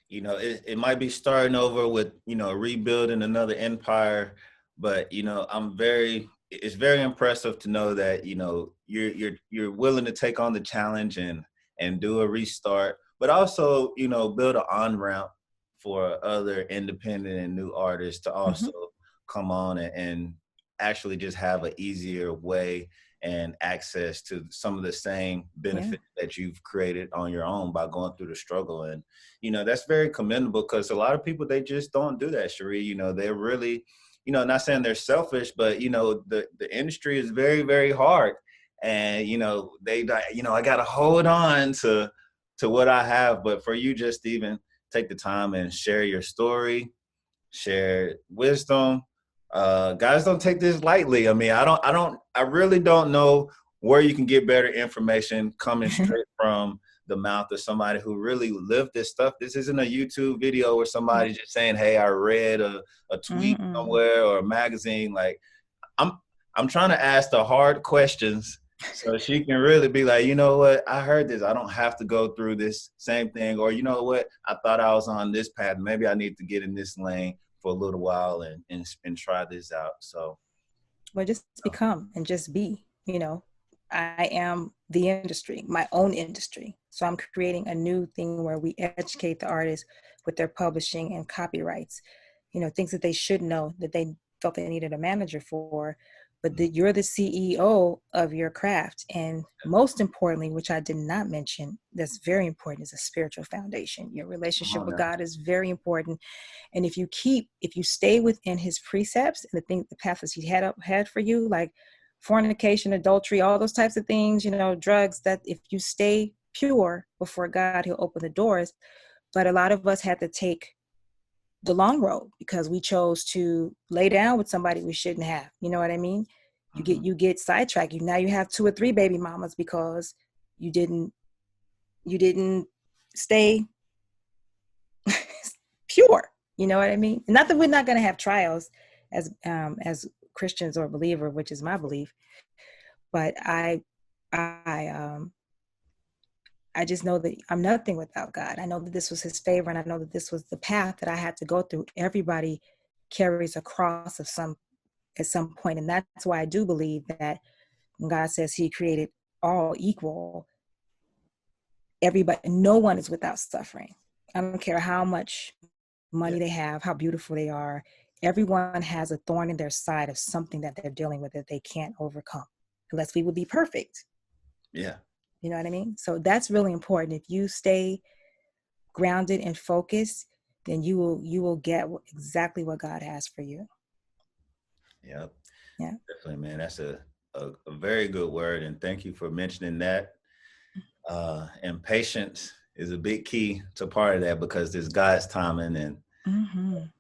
it might be starting over with, rebuilding another empire, but, it's very impressive to know that, you're willing to take on the challenge and do a restart, but also, build an on-ramp for other independent and new artists to also come on and actually just have an easier way and access to some of the same benefits that you've created on your own by going through the struggle. And, that's very commendable, because a lot of people, they just don't do that, Sherree. They're really, not saying they're selfish, but, the industry is very, very hard. And, I got to hold on to what I have. But for you just to even take the time and share your story, share wisdom, guys, don't take this lightly. I mean, I really don't know where you can get better information coming straight from the mouth of somebody who really lived this stuff. This isn't a YouTube video where somebody's just saying, hey, I read a tweet somewhere or a magazine. Like, I'm trying to ask the hard questions so she can really be like, you know what, I heard this. I don't have to go through this same thing. Or, you know what, I thought I was on this path. Maybe I need to get in this lane for a little while and try this out. So, well, just become and just be, I am the industry, my own industry. So I'm creating a new thing where we educate the artists with their publishing and copyrights, things that they should know, that they felt they needed a manager for, but that you're the CEO of your craft. And most importantly, which I did not mention, that's very important, is a spiritual foundation. Your relationship with God is very important. And if you stay within his precepts and the path that he had for you, like fornication, adultery, all those types of things, drugs, that if you stay pure before God, he'll open the doors. But a lot of us had to take the long road because we chose to lay down with somebody we shouldn't have. You know what I mean? You get sidetracked. Now you have 2 or 3 baby mamas because you didn't stay pure. You know what I mean? Not that we're not going to have trials as Christians or believer, which is my belief. But I just know that I'm nothing without God. I know that this was his favor, and I know that this was the path that I had to go through. Everybody carries a cross at some point. And that's why I do believe that when God says he created all equal, everybody, no one is without suffering. I don't care how much money they have, how beautiful they are. Everyone has a thorn in their side of something that they're dealing with that they can't overcome, unless we would be perfect. Yeah. You know what I mean? So that's really important. If you stay grounded and focused, then you will get exactly what God has for you. Yep. Yeah. Definitely, man. That's a very good word. And thank you for mentioning that. And patience is a big key to part of that, because there's God's timing, and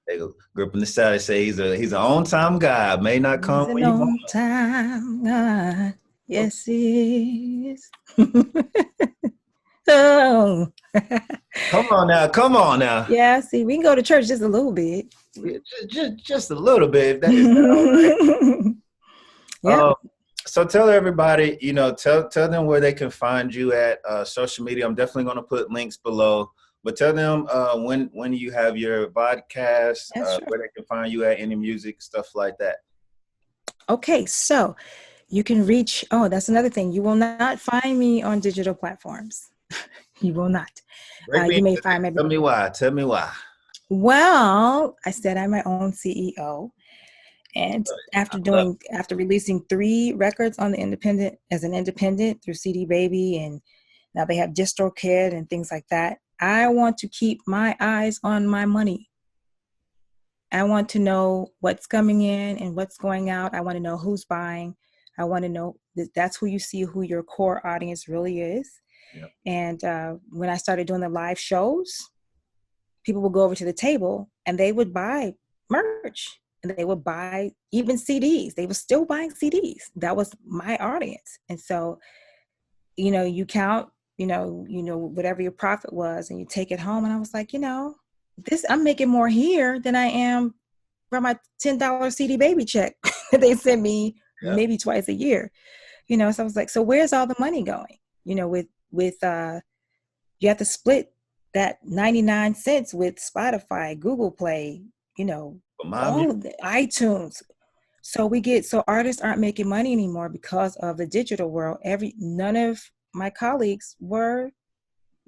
they go grip in the side and say he's an on-time God. May not come He's when an you want. on-time God. Yes, he is. Oh. Come on now. Yeah, see, we can go to church just a little bit. Just a little bit. Is that all right? Yeah. So tell everybody, tell them where they can find you at social media. I'm definitely going to put links below, but tell them when you have your podcast, Sure. where they can find you at, any music, stuff like that. Okay, so you can reach, that's another thing. You will not find me on digital platforms. You will not. You may find me. Tell me why. Well, I said I'm my own CEO. And after releasing 3 records on the as an independent through CD Baby, and now they have DistroKid and things like that, I want to keep my eyes on my money. I want to know what's coming in and what's going out. I want to know who's buying. I want to know that's who you see, who your core audience really is. Yep. And when I started doing the live shows, people would go over to the table and they would buy merch. And they would buy even CDs. They were still buying CDs. That was my audience. And so, you count, whatever your profit was, and you take it home. And I was like, I'm making more here than I am from my $10 CD Baby check that they send me maybe twice a year. So I was like, so where's all the money going? With you have to split that 99 cents with Spotify, Google Play, all of the iTunes. So artists aren't making money anymore because of the digital world. None of my colleagues were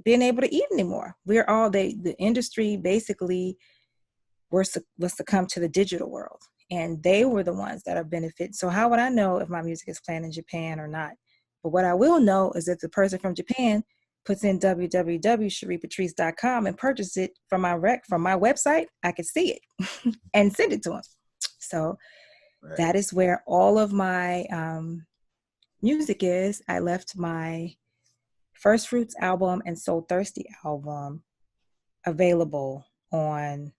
being able to eat anymore. We're all the industry basically was succumb to the digital world, and they were the ones that are benefiting. So how would I know if my music is playing in Japan or not? But what I will know is if the person from Japan puts in www.sherreepatrice.com and purchase it from my website, I can see it and send it to them. So that is where all of my music is. I left my First Fruits album and Soul Thirsty album available on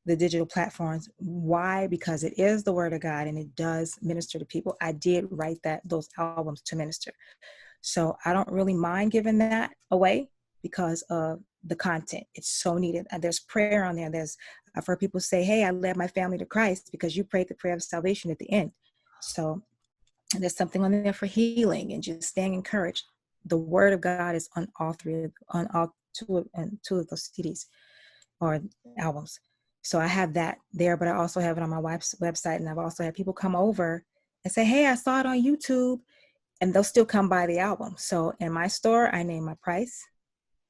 the digital platforms. Why? Because it is the word of God and it does minister to people. I did write those albums to minister. So I don't really mind giving that away because of the content. It's so needed. And there's prayer on there. I've heard people say, hey, I led my family to Christ because you prayed the prayer of salvation at the end. So there's something on there for healing and just staying encouraged. The word of God is on two of those CDs or albums. So I have that there, but I also have it on my website. And I've also had people come over and say, hey, I saw it on YouTube. And they'll still come buy the album. So in my store, I name my price.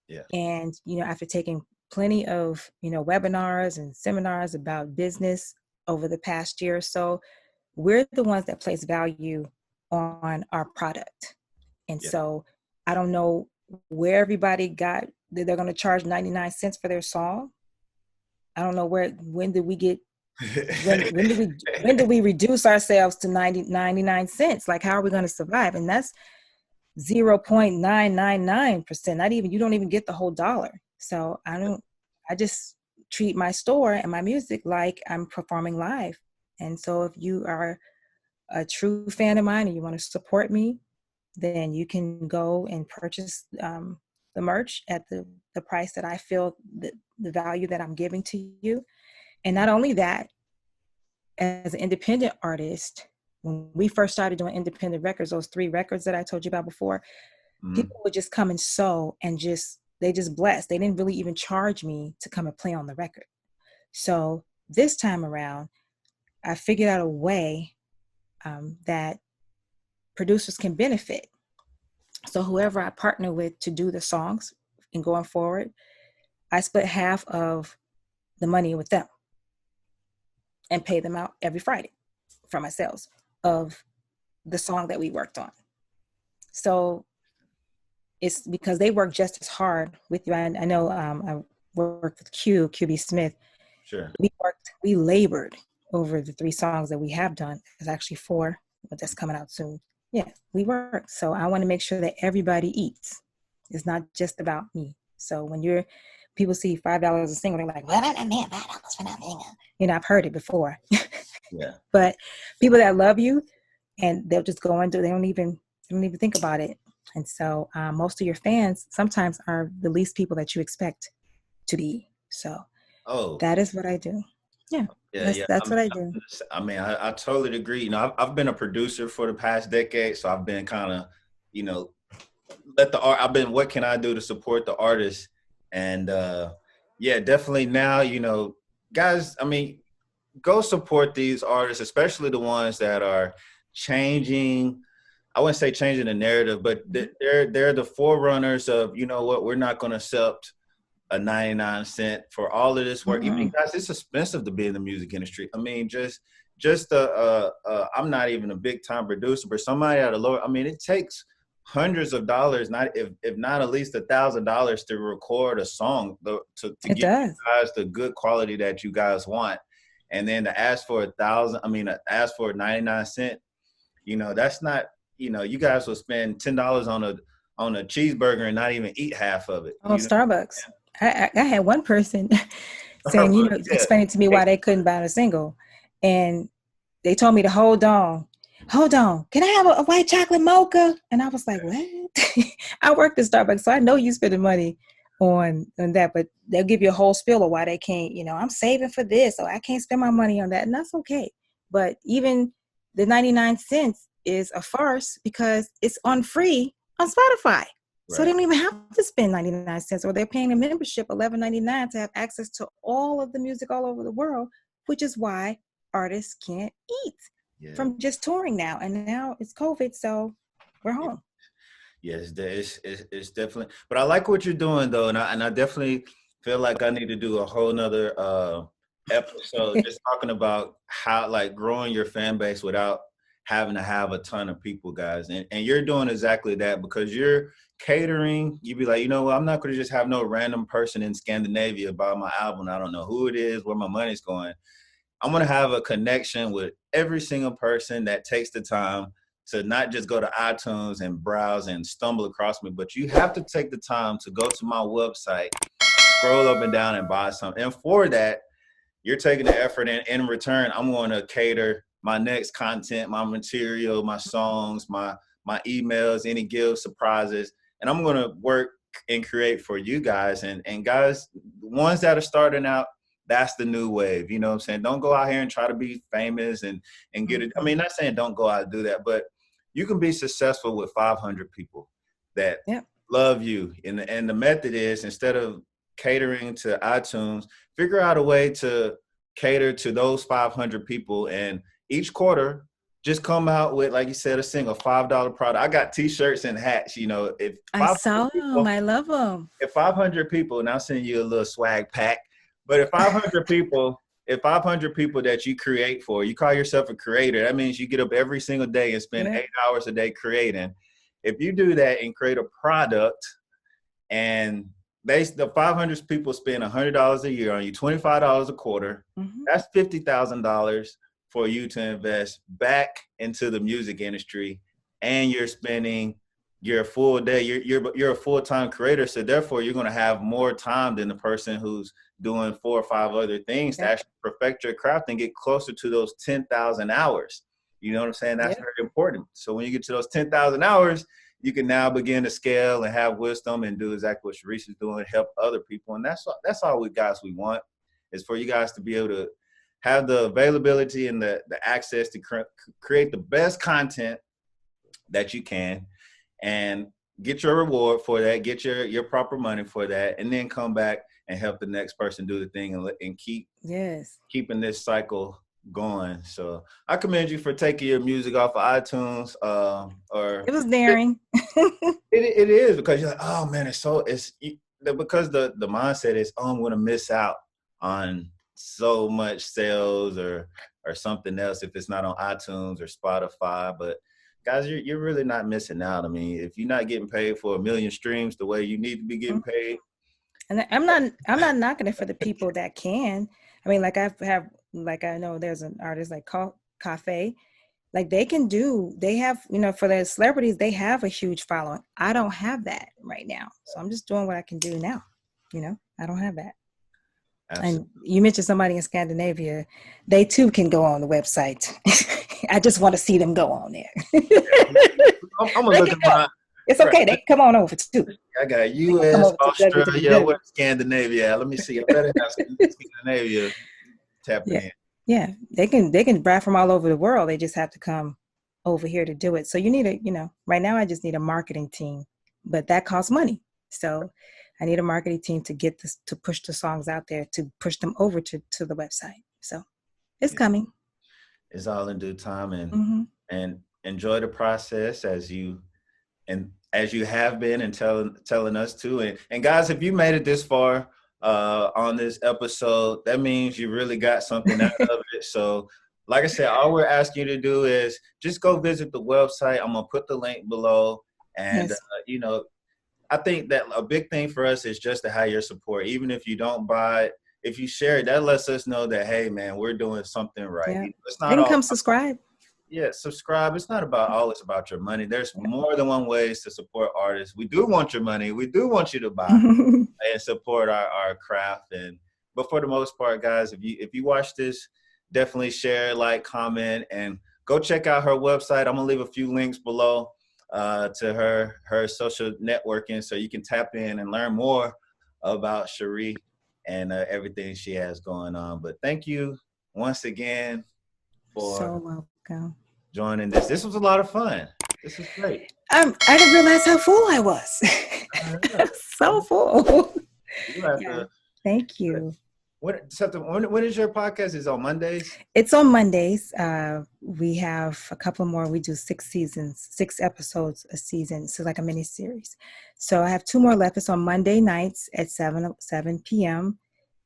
Yeah. And, after taking plenty of, webinars and seminars about business over the past year or so, we're the ones that place value on our product. And so I don't know where everybody got that they're going to charge 99 cents for their song. I don't know when did we get, when did we reduce ourselves to 99 cents? Like, how are we going to survive? And that's 0.999%. Not even, you don't even get the whole dollar. So I just treat my store and my music like I'm performing live. And so if you are a true fan of mine and you want to support me, then you can go and purchase the merch at the price that I feel the value that I'm giving to you. And not only that, as an independent artist, when we first started doing independent records, those 3 records that I told you about before, people would just come and sew and they just blessed. They didn't really even charge me to come and play on the record. So this time around, I figured out a way that producers can benefit. So whoever I partner with to do the songs and going forward, I split half of the money with them and pay them out every Friday for my sales of the song that we worked on. So it's because they work just as hard with you. I know I worked with QB Smith. Sure. We labored over the 3 songs that we have done. There's actually 4, but that's coming out soon. Yeah, we work. So I want to make sure that everybody eats. It's not just about me. So when people see $5 a single, they're like, well, I'm not $5 for nothing. You know, I've heard it before. Yeah. But people that love you, and they'll just go into, they don't even think about it. And so most of your fans sometimes are the least people that you expect to be. So that is what I do. Yeah. That's what I do. I mean, I totally agree. You know, I've been a producer for the past decade, so I've been kind of, you know, what can I do to support the artists? And yeah, definitely now, you know, guys, I mean, go support these artists, especially the ones that are changing. I wouldn't say changing the narrative, but they're the forerunners of, you know what, we're not going to accept a 99 cent for all of this work. Even guys, it's expensive to be in the music industry. I mean, I'm not even a big time producer, but somebody at a lower, I mean, it takes hundreds of dollars, if not at least $1,000 to record a song to give you guys the good quality that you guys want. And then to ask for ask for 99 cent, you know, that's not, you know, you guys will spend $10 on a cheeseburger and not even eat half of it. Oh, Starbucks. I had one person saying, you know, explaining to me why they couldn't buy a single. And they told me to hold on. Can I have a white chocolate mocha? And I was like, what? I worked at Starbucks, so I know you spending money on that, but they'll give you a whole spiel of why they can't, you know, I'm saving for this, or I can't spend my money on that. And that's okay. But even the 99 cents is a farce because it's on free on Spotify. So they don't even have to spend 99 cents, or they're paying a membership $11.99 to have access to all of the music all over the world, which is why artists can't eat from just touring now. And now it's COVID, so we're home. Yes, it's definitely. But I like what you're doing though, and I definitely feel like I need to do a whole nother episode just talking about how like growing your fan base without having to have a ton of people, guys. And you're doing exactly that because you're catering. You be like, you know what, I'm not going to just have no random person in Scandinavia buy my album. I don't know who it is, where my money's going. I'm going to have a connection with every single person that takes the time to not just go to iTunes and browse and stumble across me, but you have to take the time to go to my website, scroll up and down and buy something. And for that, you're taking the effort, and in return, I'm going to cater my next content, my material, my songs, my emails, any gifts, surprises, and I'm going to work and create for you guys. And guys, the ones that are starting out, that's the new wave. You know what I'm saying? Don't go out here and try to be famous and get it. I mean, not saying don't go out and do that, but you can be successful with 500 people that love you. And the method is, instead of catering to iTunes, figure out a way to cater to those 500 people. And each quarter, just come out with, like you said, a single $5 product. I got T-shirts and hats. You know, if I saw them, I love them. If 500 people, and I'll send you a little swag pack. But if 500 people, that you create for, you call yourself a creator. That means you get up every single day and spend 8 hours a day creating. If you do that and create a product, and the 500 people spend $100 a year on you, $25 a quarter, that's $50,000 for you to invest back into the music industry. And you're spending your full day, you're a full-time creator, so therefore you're going to have more time than the person who's doing 4 or 5 other things to actually perfect your craft and get closer to those 10,000 hours. You know what I'm saying? That's very important. So when you get to those 10,000 hours, you can now begin to scale and have wisdom and do exactly what Sherree is doing, help other people. And that's all we want, is for you guys to be able to have the availability and the access to create the best content that you can, and get your reward for that, get your proper money for that, and then come back and help the next person do the thing, and keeping this cycle going. So I commend you for taking your music off of iTunes. Or it was daring. It is, because you're like, oh man, because the mindset is, oh, I'm gonna miss out on so much sales or something else if it's not on iTunes or Spotify. But guys, you're really not missing out. I mean, if you're not getting paid for 1 million streams the way you need to be getting paid. And I'm not knocking it for the people that can. I mean, like I know there's an artist like Cafe, like they have, for the celebrities, they have a huge following. I don't have that right now. So I'm just doing what I can do now. I don't have that. Absolutely. And you mentioned somebody in Scandinavia, they too can go on the website. I just want to see them go on there. I'm gonna look at my. It's okay. They can come on over too. I got U.S., Australia, where's Scandinavia? Let me see. I better have Scandinavia tapping in. Yeah, they can brag from all over the world. They just have to come over here to do it. So you need right now I just need a marketing team, but that costs money. So I need a marketing team to push the songs out there, to push them over to the website. So it's coming. It's all in due time, and enjoy the process as you have been, and telling us to. And guys, if you made it this far on this episode, that means you really got something out of it. So like I said, all we're asking you to do is just go visit the website. I'm gonna put the link below, and yes. I think that a big thing for us is just to have your support. Even if you don't buy it, if you share it, that lets us know that, hey man, we're doing something right. Yeah. It's not they can come subscribe. Yeah, subscribe. It's not always about your money. There's more than one ways to support artists. We do want your money. We do want you to buy and support our craft. But for the most part, guys, if you watch this, definitely share, like, comment, and go check out her website. I'm gonna leave a few links below to her social networking, so you can tap in and learn more about Sherree and everything she has going on. But thank you once again for joining this. This was a lot of fun. This was great. I didn't realize how full I was. So full. Thank you. When is your podcast? Is it on Mondays? It's on Mondays. We have a couple more. We do 6 episodes a season. So like a mini series. So I have 2 more left. It's on Monday nights at 7 p.m.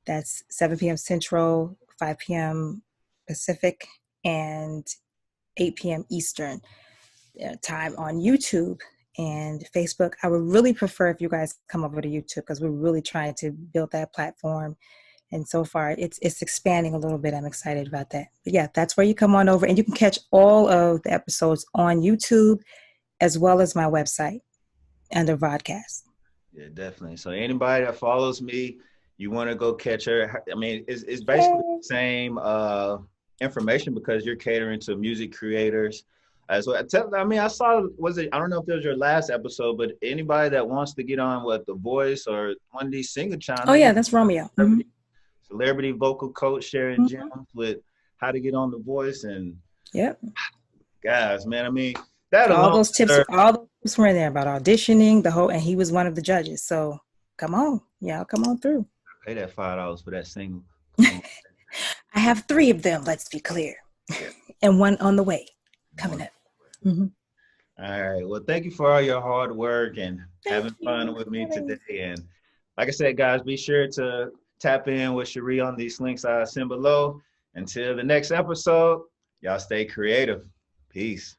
That's 7 p.m. Central, 5 p.m. Pacific, and 8 p.m. Eastern time on YouTube and Facebook. I would really prefer if you guys come over to YouTube, because we're really trying to build that platform. And so far, it's expanding a little bit. I'm excited about that. But yeah, that's where you come on over, and you can catch all of the episodes on YouTube as well as my website under Vodcast. Yeah, definitely. So anybody that follows me, you want to go catch her. I mean, it's basically the same information, because you're catering to music creators. I saw, I don't know if it was your last episode, but anybody that wants to get on with The Voice or one of these singer channels. Oh yeah, that's Romeo. Celebrity vocal coach sharing gems with how to get on The Voice. And guys, man, I mean, all those tips were in there about auditioning, and he was one of the judges. So come on, come on through. Pay that $5 for that single. I have 3 of them, let's be clear, and 1 on the way coming up. All right. Well, thank you for all your hard work and having fun with me today. And like I said, guys, be sure to tap in with Sherree on these links I send below. Until the next episode, y'all stay creative. Peace.